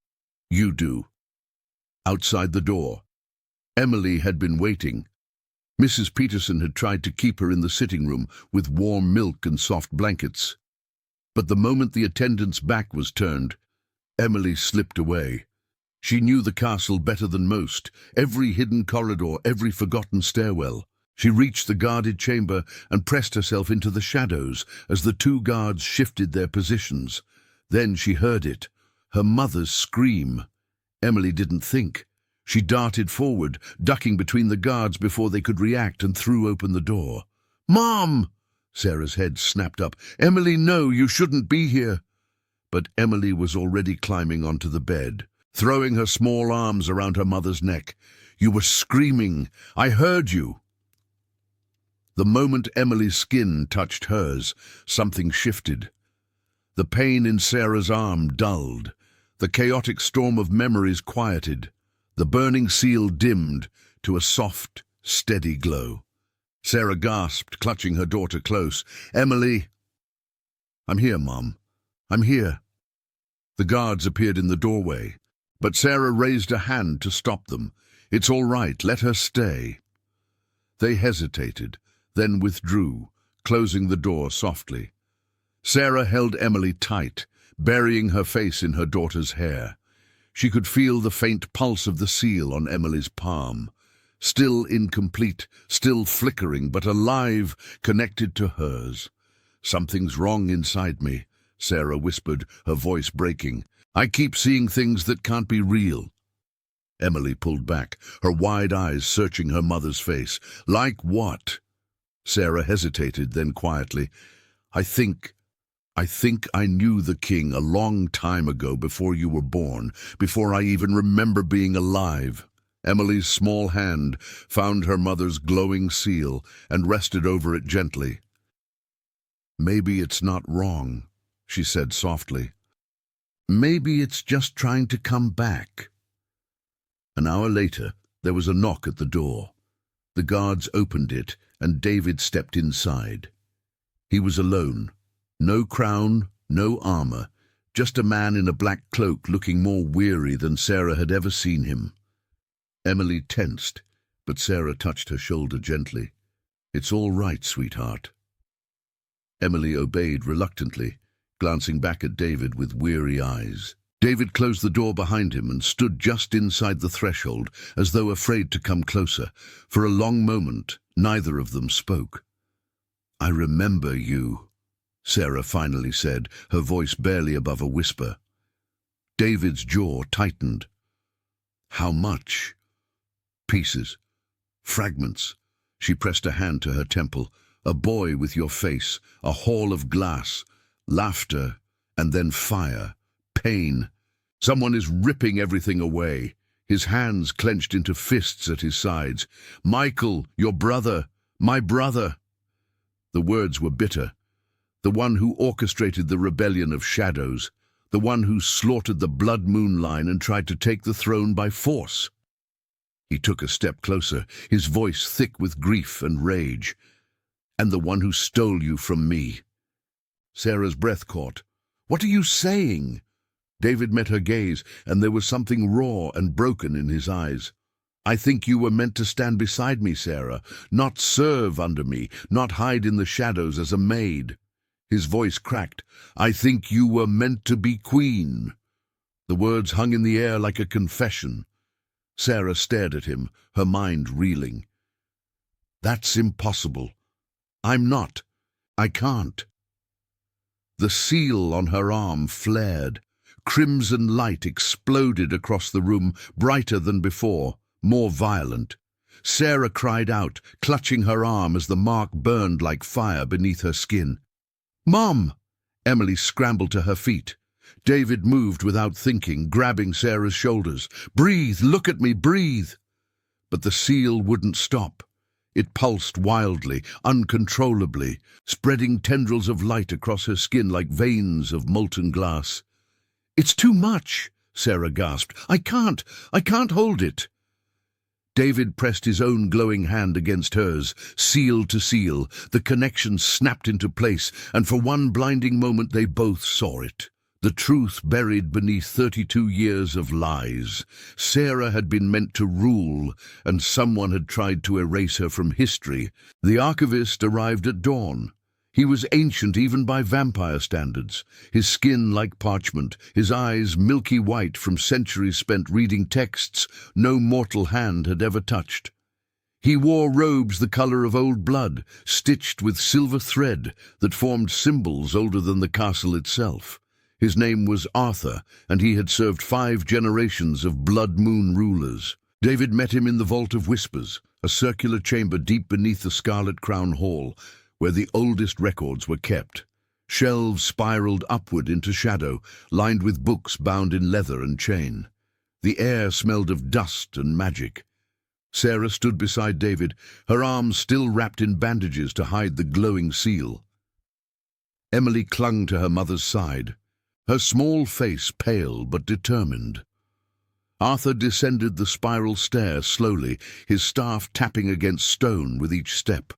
"You do." Outside the door, Emily had been waiting. Mrs. Peterson had tried to keep her in the sitting room with warm milk and soft blankets. But the moment the attendant's back was turned, Emily slipped away. She knew the castle better than most, every hidden corridor, every forgotten stairwell. She reached the guarded chamber and pressed herself into the shadows as the two guards shifted their positions. Then she heard it, her mother's scream. Emily didn't think. She darted forward, ducking between the guards before they could react, and threw open the door. "Mom!" Sarah's head snapped up. "Emily, no, you shouldn't be here." But Emily was already climbing onto the bed, throwing her small arms around her mother's neck. "You were screaming. I heard you." The moment Emily's skin touched hers, something shifted. The pain in Sarah's arm dulled. The chaotic storm of memories quieted. The burning seal dimmed to a soft, steady glow. Sarah gasped, clutching her daughter close. "Emily!" "I'm here, Mom. I'm here." The guards appeared in the doorway, but Sarah raised a hand to stop them. "It's all right, let her stay." They hesitated, then withdrew, closing the door softly. Sarah held Emily tight, burying her face in her daughter's hair. She could feel the faint pulse of the seal on Emily's palm, still incomplete, still flickering, but alive, connected to hers. "Something's wrong inside me," Sarah whispered, her voice breaking. "I keep seeing things that can't be real." Emily pulled back, her wide eyes searching her mother's face. "Like what?" Sarah hesitated, then quietly, I think I knew the king a long time ago, before you were born, before I even remember being alive." Emily's small hand found her mother's glowing seal and rested over it gently. "Maybe it's not wrong," she said softly. "Maybe it's just trying to come back." An hour later, there was a knock at the door. The guards opened it, and David stepped inside. He was alone. No crown, no armor, just a man in a black cloak looking more weary than Sarah had ever seen him. Emily tensed, but Sarah touched her shoulder gently. "It's all right, sweetheart." Emily obeyed reluctantly, glancing back at David with weary eyes. David closed the door behind him and stood just inside the threshold, as though afraid to come closer. For a long moment, neither of them spoke. "I remember you," Sarah finally said, her voice barely above a whisper. David's jaw tightened. "How much?" "Pieces. Fragments." She pressed a hand to her temple. "A boy with your face, a hall of glass, laughter, and then fire, pain. Someone is ripping everything away." His hands clenched into fists at his sides. "Michael, your brother, my brother." The words were bitter. The one who orchestrated the rebellion of shadows, the one who slaughtered the blood moon line and tried to take the throne by force. He took a step closer, his voice thick with grief and rage. "And the one who stole you from me." Sarah's breath caught. "What are you saying?" David met her gaze, and there was something raw and broken in his eyes. "I think you were meant to stand beside me, Sarah, not serve under me, not hide in the shadows as a maid." His voice cracked. "I think you were meant to be queen." The words hung in the air like a confession. Sarah stared at him, her mind reeling. "That's impossible. I'm not. I can't." The seal on her arm flared. Crimson light exploded across the room, brighter than before, more violent. Sarah cried out, clutching her arm as the mark burned like fire beneath her skin. "Mom!" Emily scrambled to her feet. David moved without thinking, grabbing Sarah's shoulders. "Breathe! Look at me! Breathe!" But the seal wouldn't stop. It pulsed wildly, uncontrollably, spreading tendrils of light across her skin like veins of molten glass. "It's too much," Sarah gasped. I can't hold it." David pressed his own glowing hand against hers, seal to seal. The connection snapped into place, and for one blinding moment they both saw it. The truth buried beneath 32 years of lies. Sarah had been meant to rule, and someone had tried to erase her from history. The archivist arrived at dawn. He was ancient even by vampire standards, his skin like parchment, his eyes milky white from centuries spent reading texts no mortal hand had ever touched. He wore robes the color of old blood, stitched with silver thread that formed symbols older than the castle itself. His name was Arthur, and he had served 5 generations of Blood Moon rulers. David met him in the Vault of Whispers, a circular chamber deep beneath the Scarlet Crown Hall, where the oldest records were kept. Shelves spiraled upward into shadow, lined with books bound in leather and chain. The air smelled of dust and magic. Sarah stood beside David, her arms still wrapped in bandages to hide the glowing seal. Emily clung to her mother's side, her small face pale but determined. Arthur descended the spiral stair slowly, his staff tapping against stone with each step.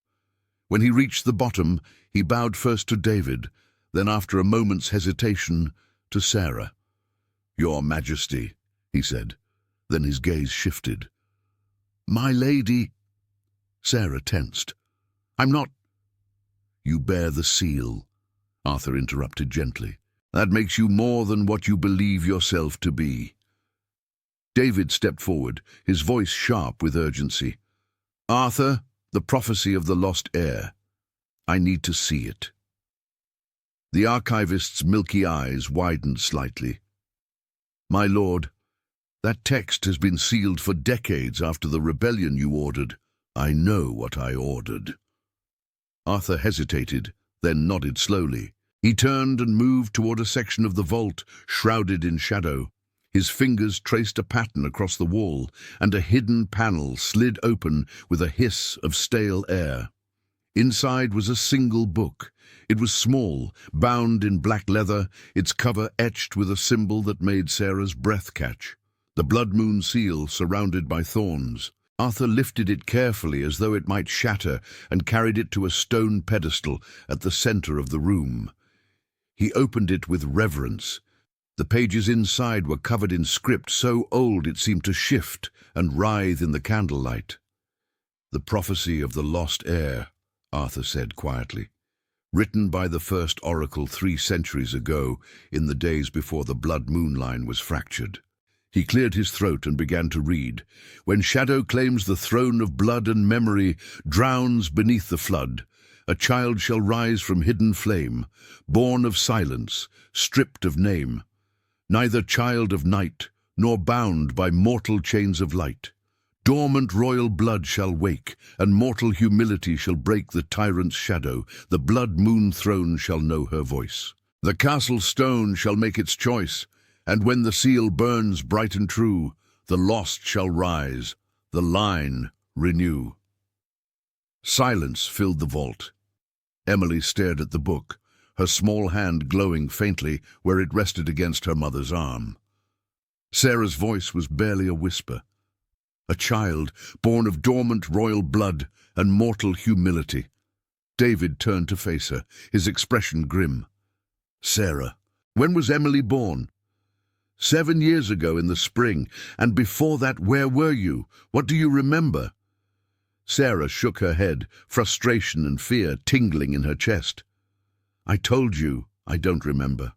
When he reached the bottom, he bowed first to David, then after a moment's hesitation, to Sarah. "Your Majesty," he said. Then his gaze shifted. "My lady." Sarah tensed. "I'm not—" "You bear the seal," Arthur interrupted gently. "That makes you more than what you believe yourself to be." David stepped forward, his voice sharp with urgency. "Arthur, the prophecy of the lost heir. I need to see it." The archivist's milky eyes widened slightly. "My lord, that text has been sealed for decades after the rebellion you ordered. I know what I ordered." Arthur hesitated, then nodded slowly. He turned and moved toward a section of the vault, shrouded in shadow. His fingers traced a pattern across the wall, and a hidden panel slid open with a hiss of stale air. Inside was a single book. It was small, bound in black leather, its cover etched with a symbol that made Sarah's breath catch. The Blood Moon seal surrounded by thorns. Arthur lifted it carefully as though it might shatter and carried it to a stone pedestal at the center of the room. He opened it with reverence. The pages inside were covered in script so old it seemed to shift and writhe in the candlelight. "The prophecy of the lost heir," Arthur said quietly. "Written by the first oracle 3 centuries ago, in the days before the Blood Moon line was fractured." He cleared his throat and began to read. "When shadow claims the throne of blood and memory, drowns beneath the flood, a child shall rise from hidden flame, born of silence, stripped of name. Neither child of night, nor bound by mortal chains of light. Dormant royal blood shall wake, and mortal humility shall break the tyrant's shadow. The Blood Moon throne shall know her voice. The castle stone shall make its choice, and when the seal burns bright and true, the lost shall rise, the line renew." Silence filled the vault. Emily stared at the book, her small hand glowing faintly where it rested against her mother's arm. Sarah's voice was barely a whisper. A child, born of dormant royal blood and mortal humility. David turned to face her, his expression grim. "Sarah, when was Emily born?" 7 years ago in the spring, and before that where were you? What do you remember?" Sarah shook her head, frustration and fear tingling in her chest. "I told you, I don't remember.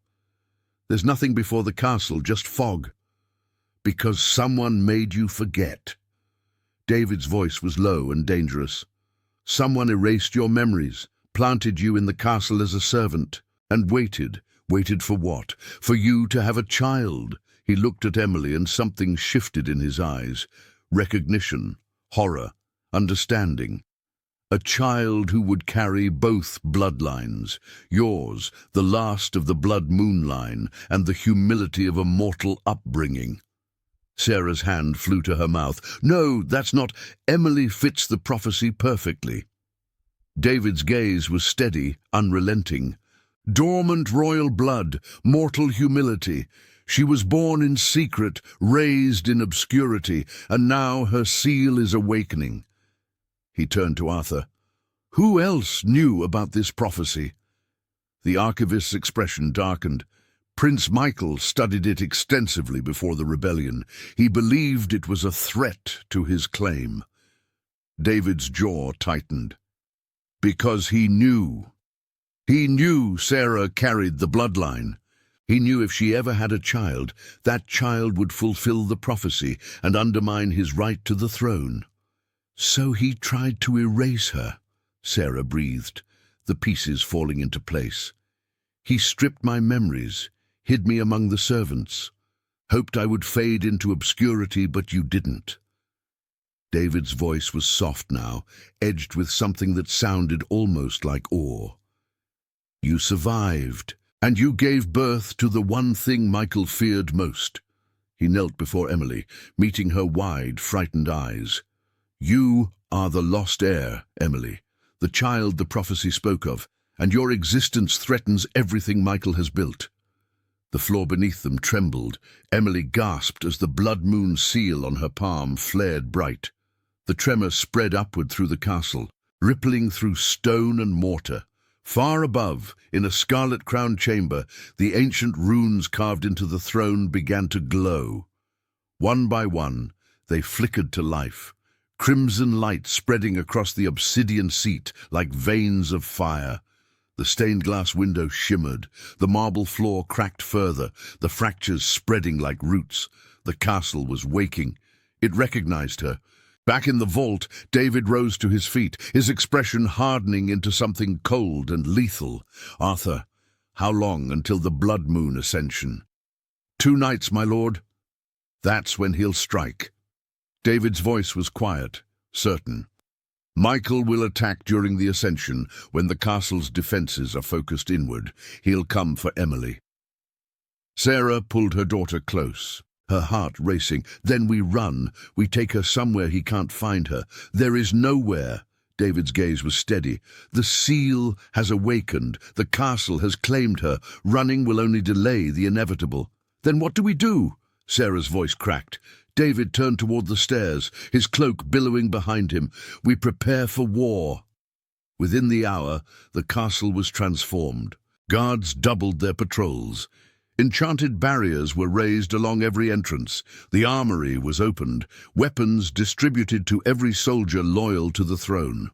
There's nothing before the castle, just fog. Because someone made you forget." David's voice was low and dangerous. "Someone erased your memories, planted you in the castle as a servant, and waited for what? For you to have a child." He looked at Emily and something shifted in his eyes. Recognition, horror, understanding. A child who would carry both bloodlines, yours, the last of the blood moon line, and the humility of a mortal upbringing. Sarah's hand flew to her mouth. No, that's not. Emily fits the prophecy perfectly. David's gaze was steady, unrelenting. Dormant royal blood, mortal humility. She was born in secret, raised in obscurity, and now her seal is awakening. He turned to Arthur. Who else knew about this prophecy? The archivist's expression darkened. Prince Michael studied it extensively before the rebellion. He believed it was a threat to his claim. David's jaw tightened. Because he knew. He knew Sarah carried the bloodline. He knew if she ever had a child, that child would fulfill the prophecy and undermine his right to the throne. So he tried to erase her, Sarah breathed, the pieces falling into place. He stripped my memories, hid me among the servants, hoped I would fade into obscurity, but you didn't. David's voice was soft now, edged with something that sounded almost like awe. You survived, and you gave birth to the one thing Michael feared most. He knelt before Emily, meeting her wide, frightened eyes. You are the lost heir, Emily, the child the prophecy spoke of, and your existence threatens everything Michael has built. The floor beneath them trembled. Emily gasped as the blood moon seal on her palm flared bright. The tremor spread upward through the castle, rippling through stone and mortar. Far above, in a scarlet-crowned chamber, the ancient runes carved into the throne began to glow. One by one, they flickered to life, crimson light spreading across the obsidian seat like veins of fire. The stained-glass window shimmered, the marble floor cracked further, the fractures spreading like roots. The castle was waking. It recognized her. Back in the vault, David rose to his feet, his expression hardening into something cold and lethal. Arthur, how long until the blood moon ascension? 2 nights, my lord. That's when he'll strike. David's voice was quiet, certain. Michael will attack during the ascension when the castle's defenses are focused inward. He'll come for Emily. Sarah pulled her daughter close, her heart racing. Then we run. We take her somewhere he can't find her. There is nowhere. David's gaze was steady. The seal has awakened. The castle has claimed her. Running will only delay the inevitable. Then what do we do? Sarah's voice cracked. David turned toward the stairs, his cloak billowing behind him. We prepare for war. Within the hour, the castle was transformed. Guards doubled their patrols. Enchanted barriers were raised along every entrance. The armory was opened, weapons distributed to every soldier loyal to the throne.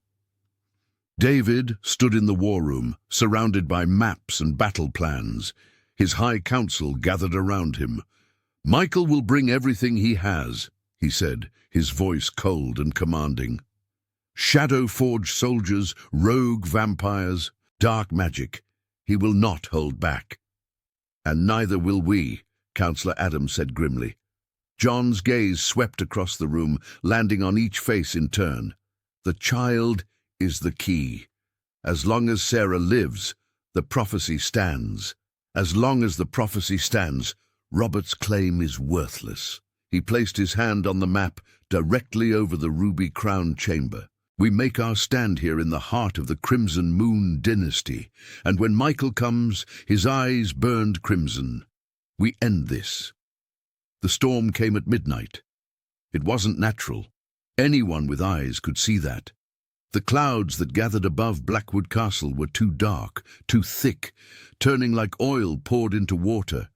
David stood in the war room, surrounded by maps and battle plans. His high council gathered around him. Michael will bring everything he has, he said, his voice cold and commanding. Shadow-forged soldiers, rogue vampires, dark magic. He will not hold back. And neither will we, Councillor Adams said grimly. John's gaze swept across the room, landing on each face in turn. The child is the key. As long as Sarah lives, the prophecy stands. As long as the prophecy stands, Robert's claim is worthless. He placed his hand on the map directly over the ruby-crowned chamber. We make our stand here in the heart of the Crimson Moon dynasty, and when Michael comes, his eyes burned crimson. We end this. The storm came at midnight. It wasn't natural. Anyone with eyes could see that. The clouds that gathered above Blackwood Castle were too dark, too thick, turning like oil poured into water.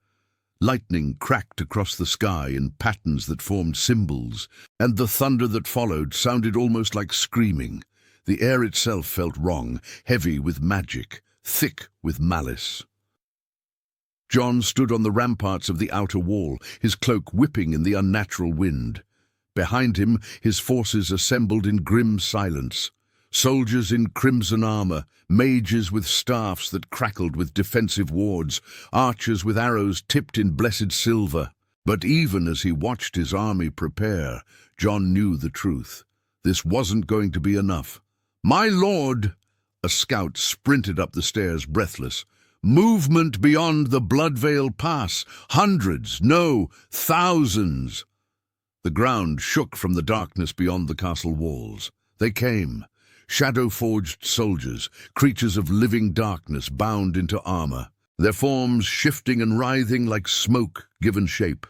Lightning cracked across the sky in patterns that formed symbols, and the thunder that followed sounded almost like screaming. The air itself felt wrong, heavy with magic, thick with malice. John stood on the ramparts of the outer wall, his cloak whipping in the unnatural wind. Behind him, his forces assembled in grim silence. Soldiers in crimson armor, mages with staffs that crackled with defensive wards, archers with arrows tipped in blessed silver. But even as he watched his army prepare, John knew the truth. This wasn't going to be enough. My lord! A scout sprinted up the stairs, breathless. Movement beyond the Bloodvale Pass. Hundreds, no, thousands. The ground shook from the darkness beyond the castle walls. They came. Shadow-forged soldiers, creatures of living darkness bound into armor, their forms shifting and writhing like smoke given shape.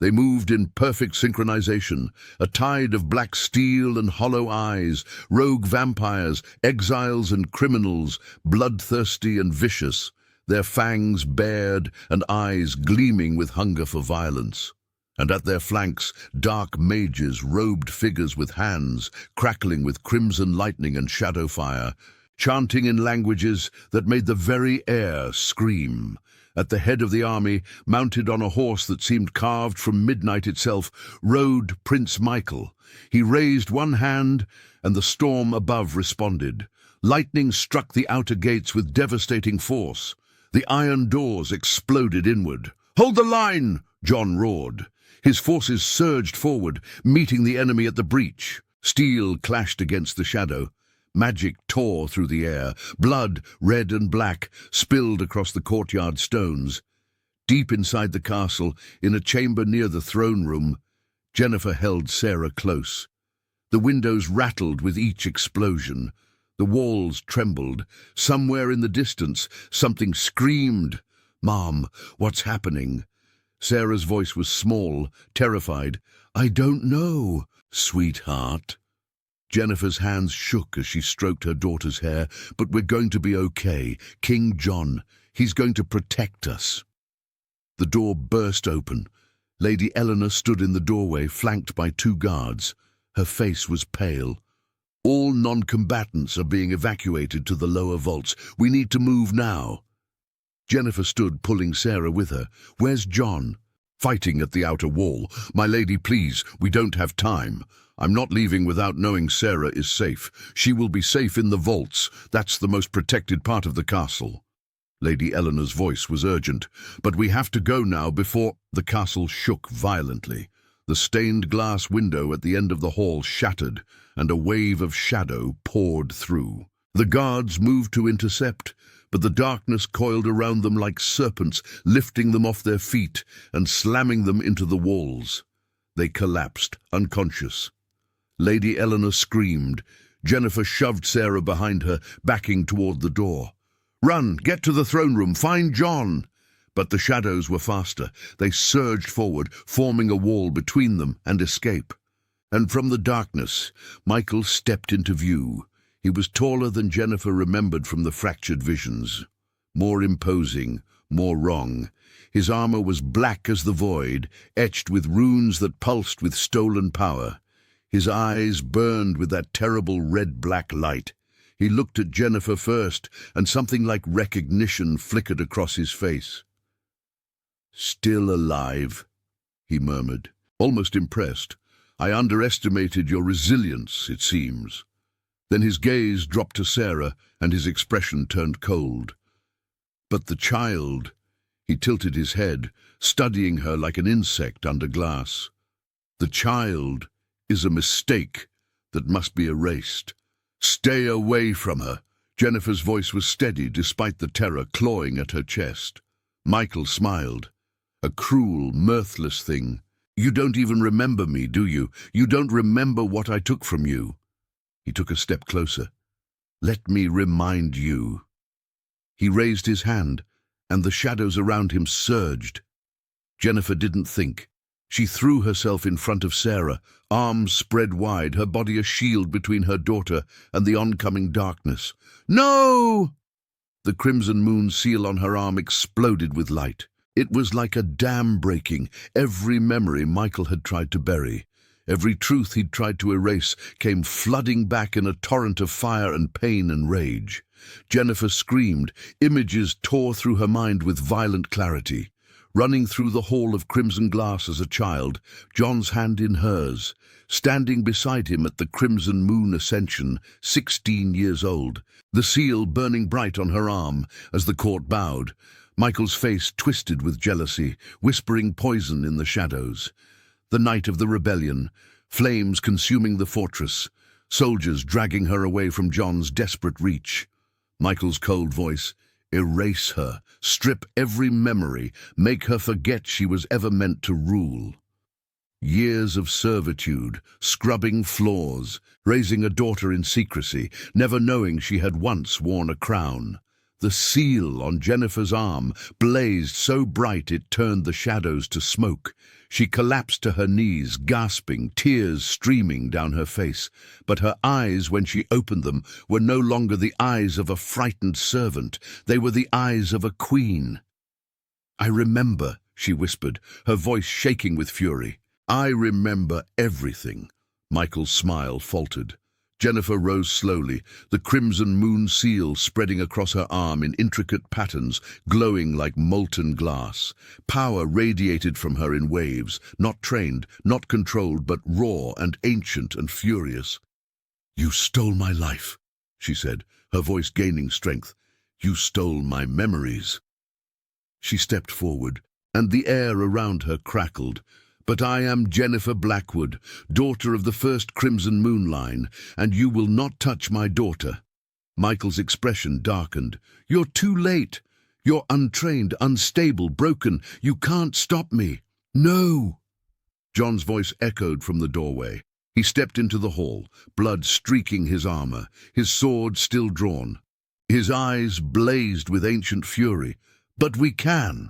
They moved in perfect synchronization, a tide of black steel and hollow eyes, rogue vampires, exiles and criminals, bloodthirsty and vicious, their fangs bared and eyes gleaming with hunger for violence. And at their flanks, dark mages, robed figures with hands, crackling with crimson lightning and shadow fire, chanting in languages that made the very air scream. At the head of the army, mounted on a horse that seemed carved from midnight itself, rode Prince Michael. He raised one hand, and the storm above responded. Lightning struck the outer gates with devastating force. The iron doors exploded inward. "Hold the line!" John roared. His forces surged forward, meeting the enemy at the breach. Steel clashed against the shadow. Magic tore through the air. Blood, red and black, spilled across the courtyard stones. Deep inside the castle, in a chamber near the throne room, Jennifer held Sarah close. The windows rattled with each explosion. The walls trembled. Somewhere in the distance, something screamed. "Mom, what's happening?" Sarah's voice was small, terrified. "I don't know, sweetheart." Jennifer's hands shook as she stroked her daughter's hair. "But we're going to be okay. King John, he's going to protect us." The door burst open. Lady Eleanor stood in the doorway, flanked by 2 guards. Her face was pale. "All non-combatants are being evacuated to the lower vaults. We need to move now." Jennifer stood, pulling Sarah with her. "Where's John?" "Fighting at the outer wall. My lady, please, we don't have time. I'm not leaving without knowing Sarah is safe. She will be safe in the vaults. That's the most protected part of the castle." Lady Eleanor's voice was urgent. "But we have to go now before—" The castle shook violently. The stained glass window at the end of the hall shattered, and a wave of shadow poured through. The guards moved to intercept, but the darkness coiled around them like serpents, lifting them off their feet and slamming them into the walls. They collapsed, unconscious. Lady Eleanor screamed. Jennifer shoved Sarah behind her, backing toward the door. "Run! Get to the throne room! Find John!" But the shadows were faster. They surged forward, forming a wall between them and escape. And from the darkness, Michael stepped into view. He was taller than Jennifer remembered from the fractured visions. More imposing, more wrong. His armor was black as the void, etched with runes that pulsed with stolen power. His eyes burned with that terrible red-black light. He looked at Jennifer first, and something like recognition flickered across his face. "Still alive," he murmured, almost impressed. "I underestimated your resilience, it seems." Then his gaze dropped to Sarah, and his expression turned cold. "But the child—" He tilted his head, studying her like an insect under glass. "The child is a mistake that must be erased. Stay away from her." Jennifer's voice was steady despite the terror clawing at her chest. Michael smiled. "A cruel, mirthless thing. You don't even remember me, do you? You don't remember what I took from you." He took a step closer. "Let me remind you." He raised his hand, and the shadows around him surged. Jennifer didn't think. She threw herself in front of Sarah, arms spread wide, her body a shield between her daughter and the oncoming darkness. "No!" The crimson moon seal on her arm exploded with light. It was like a dam breaking. Every memory Michael had tried to bury, every truth he'd tried to erase, came flooding back in a torrent of fire and pain and rage. Jennifer screamed. Images tore through her mind with violent clarity. Running through the hall of crimson glass as a child, John's hand in hers, standing beside him at the crimson moon ascension, 16 years old, the seal burning bright on her arm as the court bowed, Michael's face twisted with jealousy, whispering poison in the shadows. The night of the rebellion, flames consuming the fortress, soldiers dragging her away from John's desperate reach. Michael's cold voice: "Erase her, strip every memory, make her forget she was ever meant to rule." Years of servitude, scrubbing floors, raising a daughter in secrecy, never knowing she had once worn a crown. The seal on Jennifer's arm blazed so bright it turned the shadows to smoke. She collapsed to her knees, gasping, tears streaming down her face. But her eyes, when she opened them, were no longer the eyes of a frightened servant. They were the eyes of a queen. "I remember," she whispered, her voice shaking with fury. "I remember everything." Michael's smile faltered. Jennifer rose slowly, the crimson moon seal spreading across her arm in intricate patterns, glowing like molten glass. Power radiated from her in waves, not trained, not controlled, but raw and ancient and furious. "You stole my life," she said, her voice gaining strength. "You stole my memories." She stepped forward, and the air around her crackled. "But I am Jennifer Blackwood, daughter of the first Crimson Moon line, and you will not touch my daughter." Michael's expression darkened. "You're too late. You're untrained, unstable, broken. You can't stop me." "No!" John's voice echoed from the doorway. He stepped into the hall, blood streaking his armor, his sword still drawn. His eyes blazed with ancient fury. "But we can!"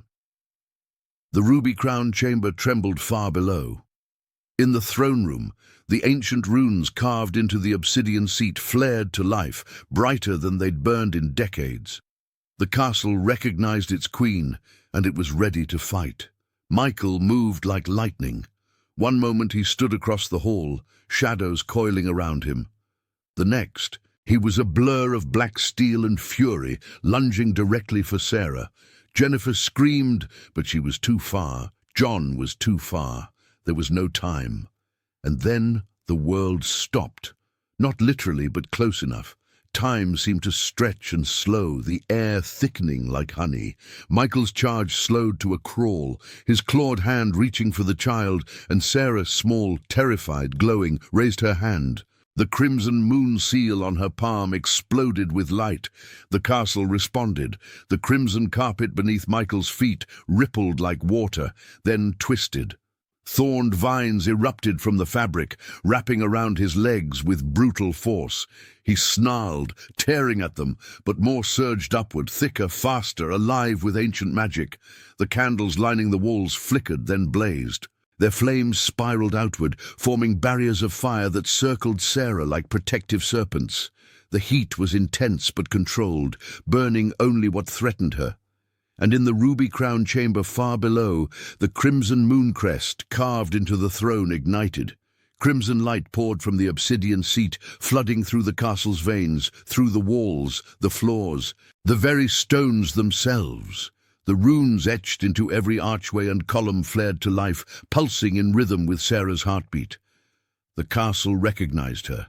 The ruby-crowned chamber trembled far below. In the throne room, the ancient runes carved into the obsidian seat flared to life, brighter than they'd burned in decades. The castle recognized its queen, and it was ready to fight. Michael moved like lightning. One moment he stood across the hall, shadows coiling around him. The next, he was a blur of black steel and fury, lunging directly for Sarah. Jennifer screamed, but she was too far. John was too far. There was no time. And then the world stopped. Not literally, but close enough. Time seemed to stretch and slow, the air thickening like honey. Michael's charge slowed to a crawl, his clawed hand reaching for the child, and Sarah, small, terrified, glowing, raised her hand. The crimson moon seal on her palm exploded with light. The castle responded. The crimson carpet beneath Michael's feet rippled like water, then twisted. Thorned vines erupted from the fabric, wrapping around his legs with brutal force. He snarled, tearing at them, but more surged upward, thicker, faster, alive with ancient magic. The candles lining the walls flickered, then blazed. Their flames spiraled outward, forming barriers of fire that circled Sarah like protective serpents. The heat was intense but controlled, burning only what threatened her. And in the ruby-crowned chamber far below, the crimson moon crest carved into the throne ignited. Crimson light poured from the obsidian seat, flooding through the castle's veins, through the walls, the floors, the very stones themselves. The runes etched into every archway and column flared to life, pulsing in rhythm with Sarah's heartbeat. The castle recognized her.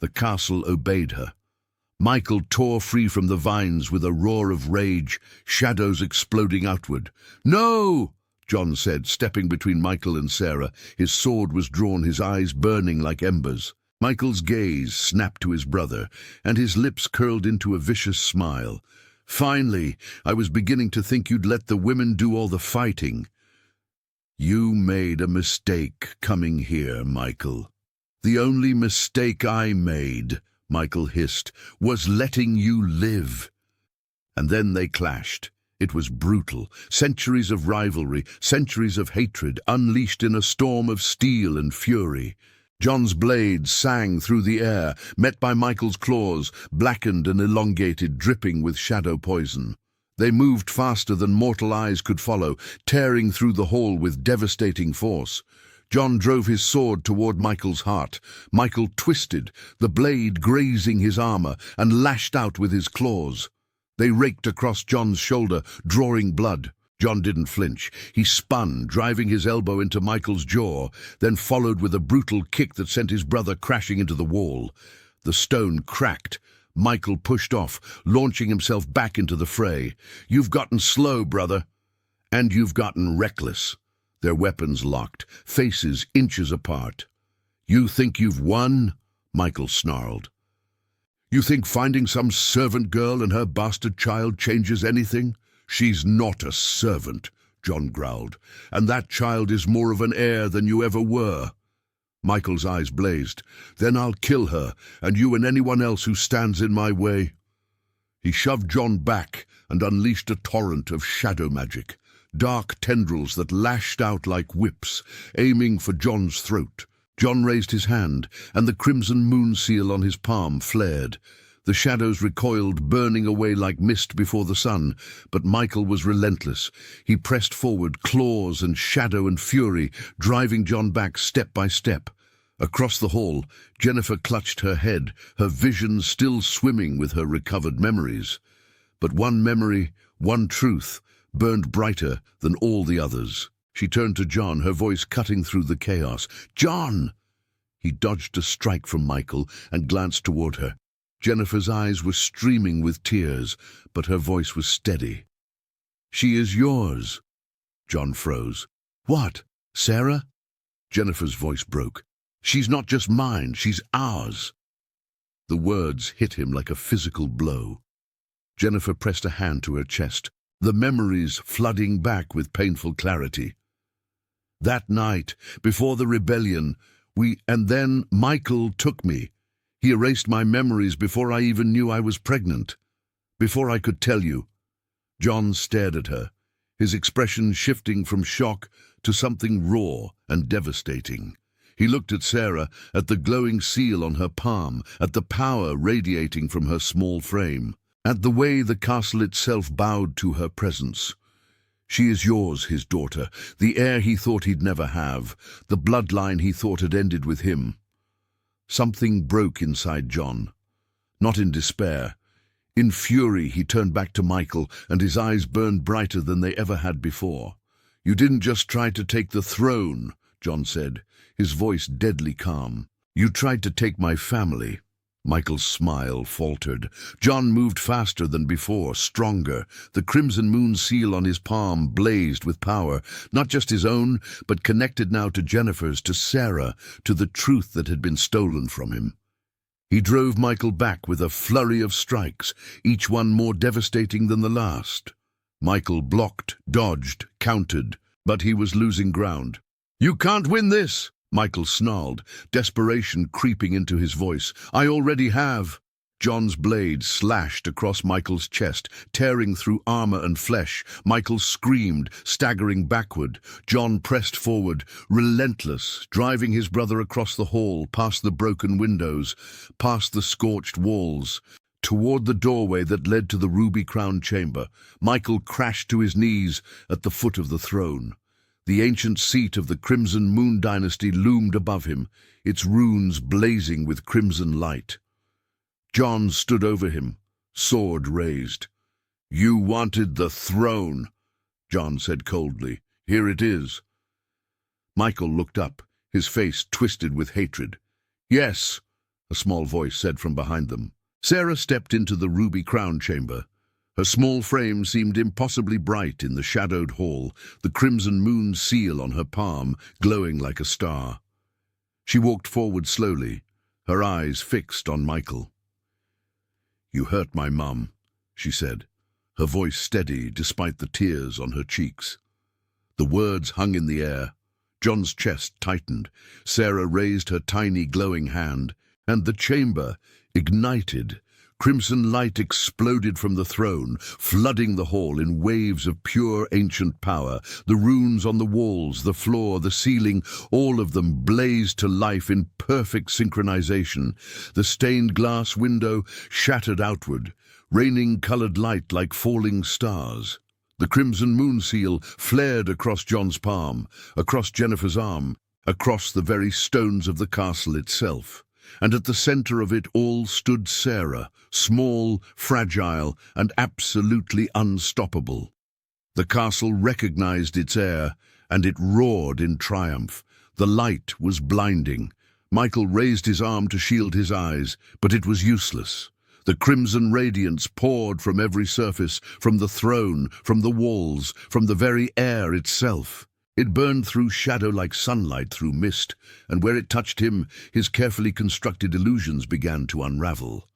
The castle obeyed her. Michael tore free from the vines with a roar of rage, shadows exploding outward. "No!" John said, stepping between Michael and Sarah. His sword was drawn, his eyes burning like embers. Michael's gaze snapped to his brother, and his lips curled into a vicious smile. "Finally, I was beginning to think you'd let the women do all the fighting." "You made a mistake coming here, Michael." "The only mistake I made," Michael hissed, "was letting you live." And then they clashed. It was brutal. Centuries of rivalry, centuries of hatred, unleashed in a storm of steel and fury. John's blade sang through the air, met by Michael's claws, blackened and elongated, dripping with shadow poison. They moved faster than mortal eyes could follow, tearing through the hall with devastating force. John drove his sword toward Michael's heart. Michael twisted, the blade grazing his armor, and lashed out with his claws. They raked across John's shoulder, drawing blood. John didn't flinch. He spun, driving his elbow into Michael's jaw, then followed with a brutal kick that sent his brother crashing into the wall. The stone cracked. Michael pushed off, launching himself back into the fray. "You've gotten slow, brother." "And you've gotten reckless." Their weapons locked, faces inches apart. "You think you've won?" Michael snarled. You think finding some servant girl and her bastard child changes anything? She's not a servant, John growled, and that child is more of an heir than you ever were. Michael's eyes blazed. Then I'll kill her, and you and anyone else who stands in my way. He shoved John back and unleashed a torrent of shadow magic, dark tendrils that lashed out like whips, aiming for John's throat. John raised his hand, and the crimson moon seal on his palm flared. The shadows recoiled, burning away like mist before the sun, but Michael was relentless. He pressed forward, claws and shadow and fury, driving John back step by step. Across the hall, Jennifer clutched her head, her vision still swimming with her recovered memories. But one memory, one truth, burned brighter than all the others. She turned to John, her voice cutting through the chaos. "John!" He dodged a strike from Michael and glanced toward her. Jennifer's eyes were streaming with tears, but her voice was steady. "She is yours." John froze. "What, Sarah?" Jennifer's voice broke. "She's not just mine, she's ours." The words hit him like a physical blow. Jennifer pressed a hand to her chest, the memories flooding back with painful clarity. "That night, before the rebellion, and then Michael took me. He erased my memories before I even knew I was pregnant. Before I could tell you." John stared at her, his expression shifting from shock to something raw and devastating. He looked at Sarah, at the glowing seal on her palm, at the power radiating from her small frame, at the way the castle itself bowed to her presence. "She is yours," his daughter, the heir he thought he'd never have, the bloodline he thought had ended with him. Something broke inside John. Not in despair. In fury, he turned back to Michael, and his eyes burned brighter than they ever had before. "You didn't just try to take the throne," John said, his voice deadly calm. "You tried to take my family." Michael's smile faltered. John moved faster than before, stronger. The crimson moon seal on his palm blazed with power, not just his own, but connected now to Jennifer's, to Sarah, to the truth that had been stolen from him. He drove Michael back with a flurry of strikes, each one more devastating than the last. Michael blocked, dodged, countered, but he was losing ground. "You can't win this!" Michael snarled, desperation creeping into his voice. "I already have." John's blade slashed across Michael's chest, tearing through armor and flesh. Michael screamed, staggering backward. John pressed forward, relentless, driving his brother across the hall, past the broken windows, past the scorched walls, toward the doorway that led to the ruby-crowned chamber. Michael crashed to his knees at the foot of the throne. The ancient seat of the Crimson Moon dynasty loomed above him, its runes blazing with crimson light. John stood over him, sword raised. "You wanted the throne," John said coldly. "Here it is." Michael looked up, his face twisted with hatred. "Yes," a small voice said from behind them. Sarah stepped into the ruby-crowned chamber. Her small frame seemed impossibly bright in the shadowed hall, the crimson moon seal on her palm glowing like a star. She walked forward slowly, her eyes fixed on Michael. "You hurt my mum," she said, her voice steady despite the tears on her cheeks. The words hung in the air. John's chest tightened. Sarah raised her tiny glowing hand, and the chamber ignited. Crimson light exploded from the throne, flooding the hall in waves of pure ancient power. The runes on the walls, the floor, the ceiling, all of them blazed to life in perfect synchronization. The stained glass window shattered outward, raining colored light like falling stars. The crimson moon seal flared across John's palm, across Jennifer's arm, across the very stones of the castle itself. And at the center of it all stood Sarah, small, fragile, and absolutely unstoppable. The castle recognized its heir, and it roared in triumph. The light was blinding. Michael raised his arm to shield his eyes, but it was useless. The crimson radiance poured from every surface, from the throne, from the walls, from the very air itself. It burned through shadow like sunlight through mist, and where it touched him, his carefully constructed illusions began to unravel.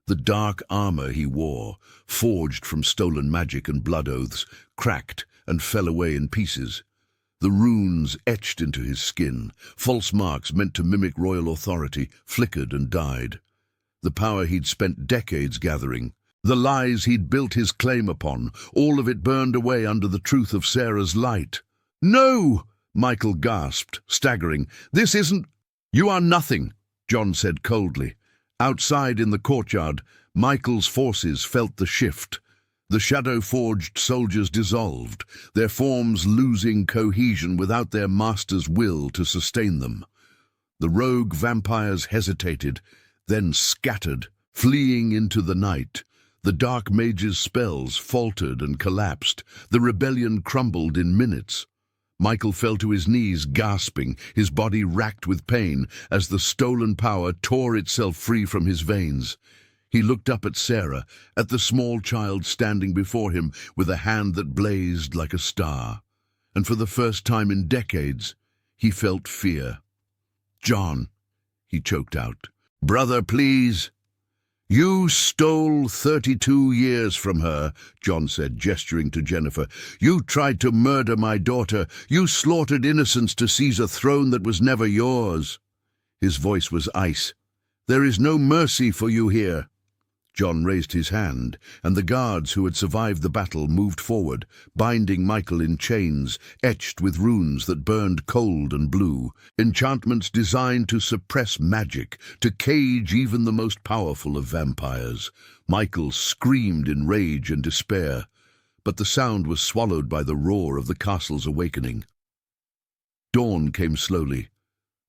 The dark armor he wore, forged from stolen magic and blood oaths, cracked and fell away in pieces. The runes etched into his skin, false marks meant to mimic royal authority, flickered and died. The power he'd spent decades gathering, the lies he'd built his claim upon, all of it burned away under the truth of Sarah's light. "No!" Michael gasped, staggering. "This isn't—" "You are nothing," John said coldly. Outside in the courtyard, Michael's forces felt the shift. The shadow-forged soldiers dissolved, their forms losing cohesion without their master's will to sustain them. The rogue vampires hesitated, then scattered, fleeing into the night. The dark mage's spells faltered and collapsed. The rebellion crumbled in minutes. Michael fell to his knees, gasping, his body racked with pain as the stolen power tore itself free from his veins. He looked up at Sarah, at the small child standing before him with a hand that blazed like a star. And for the first time in decades, he felt fear. "John," he choked out. "Brother, please." "You stole 32 years from her," John said, gesturing to Jennifer. "You tried to murder my daughter. You slaughtered innocents to seize a throne that was never yours." His voice was ice. "There is no mercy for you here." John raised his hand, and the guards who had survived the battle moved forward, binding Michael in chains, etched with runes that burned cold and blue, enchantments designed to suppress magic, to cage even the most powerful of vampires. Michael screamed in rage and despair, but the sound was swallowed by the roar of the castle's awakening. Dawn came slowly.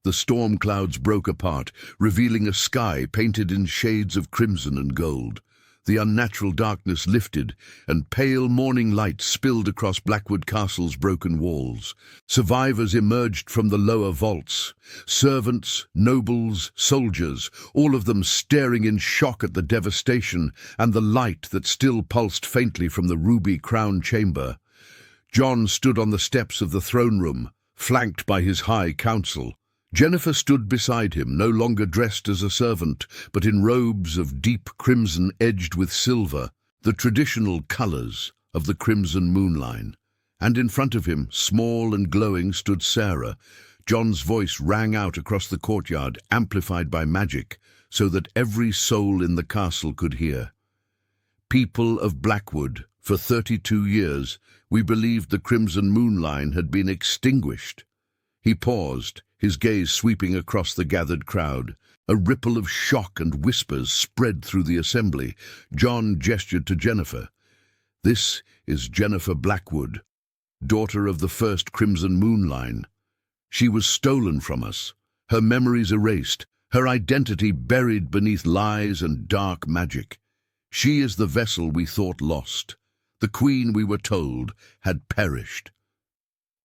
The storm clouds broke apart, revealing a sky painted in shades of crimson and gold. The unnatural darkness lifted, and pale morning light spilled across Blackwood Castle's broken walls. Survivors emerged from the lower vaults. Servants, nobles, soldiers, all of them staring in shock at the devastation and the light that still pulsed faintly from the ruby crown chamber. John stood on the steps of the throne room, flanked by his high council. Jennifer stood beside him, no longer dressed as a servant, but in robes of deep crimson edged with silver, the traditional colors of the crimson moonline. And in front of him, small and glowing, stood Sarah. John's voice rang out across the courtyard, amplified by magic, so that every soul in the castle could hear. "People of Blackwood, for 32 years, we believed the crimson moonline had been extinguished." He paused, his gaze sweeping across the gathered crowd. A ripple of shock and whispers spread through the assembly. John gestured to Jennifer. "This is Jennifer Blackwood, daughter of the first Crimson Moonline. She was stolen from us, her memories erased, her identity buried beneath lies and dark magic. She is the vessel we thought lost. The queen, we were told, had perished."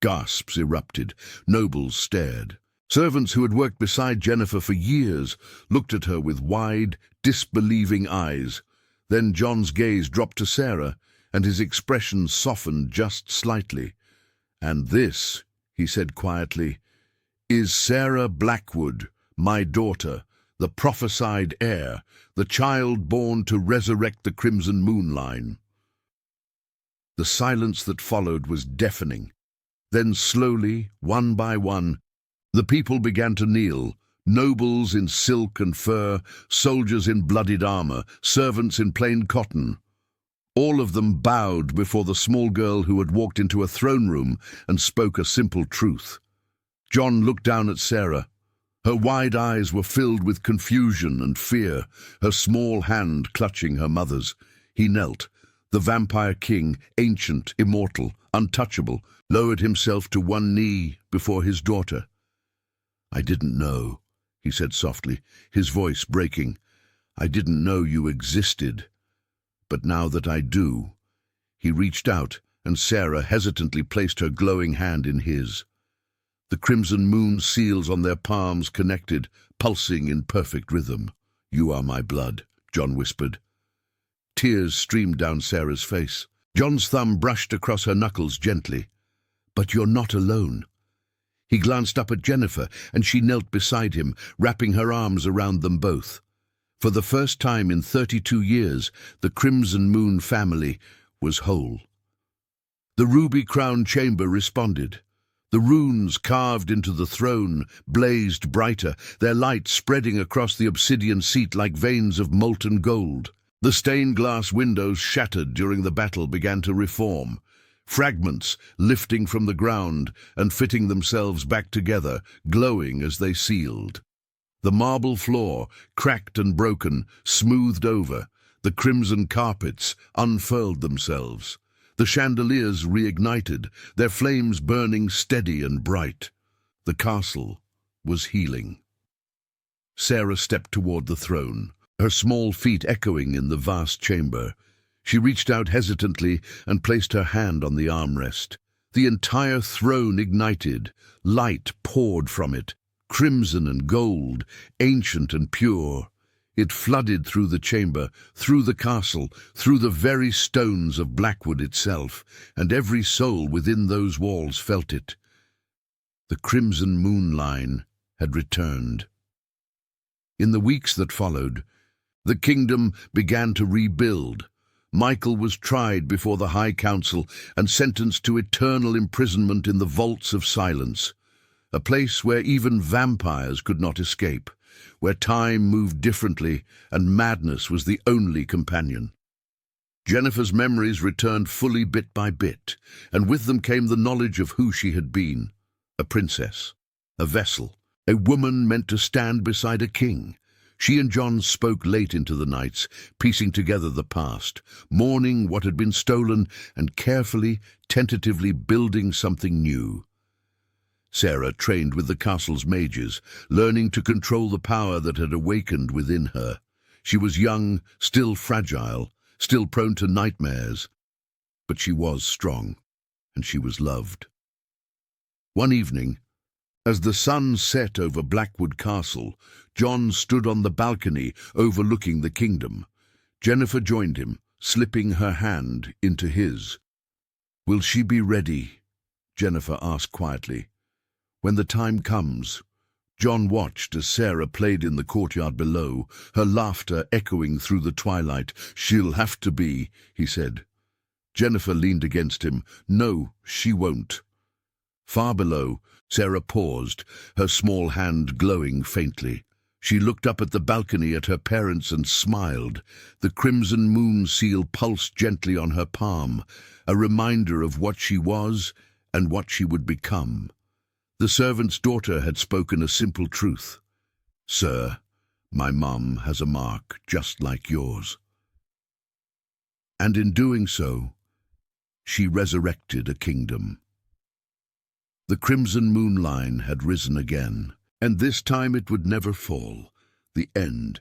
Gasps erupted. Nobles stared. Servants who had worked beside Jennifer for years looked at her with wide, disbelieving eyes. Then John's gaze dropped to Sarah, and his expression softened just slightly. "And this," he said quietly, "is Sarah Blackwood, my daughter, the prophesied heir, the child born to resurrect the Crimson Moonline." The silence that followed was deafening. Then slowly, one by one, the people began to kneel, nobles in silk and fur, soldiers in bloodied armor, servants in plain cotton. All of them bowed before the small girl who had walked into a throne room and spoke a simple truth. John looked down at Sarah. Her wide eyes were filled with confusion and fear, her small hand clutching her mother's. He knelt. The vampire king, ancient, immortal, untouchable, lowered himself to one knee before his daughter. "I didn't know," he said softly, his voice breaking. "I didn't know you existed. But now that I do." He reached out, and Sarah hesitantly placed her glowing hand in his. The crimson moon seals on their palms connected, pulsing in perfect rhythm. "You are my blood," John whispered. Tears streamed down Sarah's face. John's thumb brushed across her knuckles gently. But you're not alone. He glanced up at Jennifer, and she knelt beside him, wrapping her arms around them both. For the first time in 32 years, the Crimson Moon family was whole. The ruby-crowned chamber responded. The runes carved into the throne blazed brighter, their light spreading across the obsidian seat like veins of molten gold. The stained glass windows shattered during the battle began to reform, fragments lifting from the ground and fitting themselves back together, glowing as they sealed. The marble floor, cracked and broken, smoothed over. The crimson carpets unfurled themselves. The chandeliers reignited, their flames burning steady and bright. The castle was healing. Sarah stepped toward the throne, her small feet echoing in the vast chamber. She reached out hesitantly and placed her hand on the armrest. The entire throne ignited. Light poured from it, crimson and gold, ancient and pure. It flooded through the chamber, through the castle, through the very stones of Blackwood itself, and every soul within those walls felt it. The crimson moon line had returned. In the weeks that followed, the kingdom began to rebuild. Michael was tried before the High Council and sentenced to eternal imprisonment in the vaults of silence, a place where even vampires could not escape, where time moved differently and madness was the only companion. Jennifer's memories returned fully bit by bit, and with them came the knowledge of who she had been: a princess, a vessel, a woman meant to stand beside a king. She and John spoke late into the nights, piecing together the past, mourning what had been stolen and carefully, tentatively building something new. Sarah trained with the castle's mages, learning to control the power that had awakened within her. She was young, still fragile, still prone to nightmares, but she was strong, and she was loved. One evening, as the sun set over Blackwood Castle, John stood on the balcony overlooking the kingdom. Jennifer joined him, slipping her hand into his. "Will she be ready?" Jennifer asked quietly. "When the time comes." John watched as Sarah played in the courtyard below, her laughter echoing through the twilight. "She'll have to be," he said. Jennifer leaned against him. "No, she won't." Far below, Sarah paused, her small hand glowing faintly. She looked up at the balcony at her parents and smiled. The crimson moon seal pulsed gently on her palm, a reminder of what she was and what she would become. The servant's daughter had spoken a simple truth. "Sir, my mum has a mark just like yours." And in doing so, she resurrected a kingdom. The crimson moon line had risen again, and this time it would never fall. The end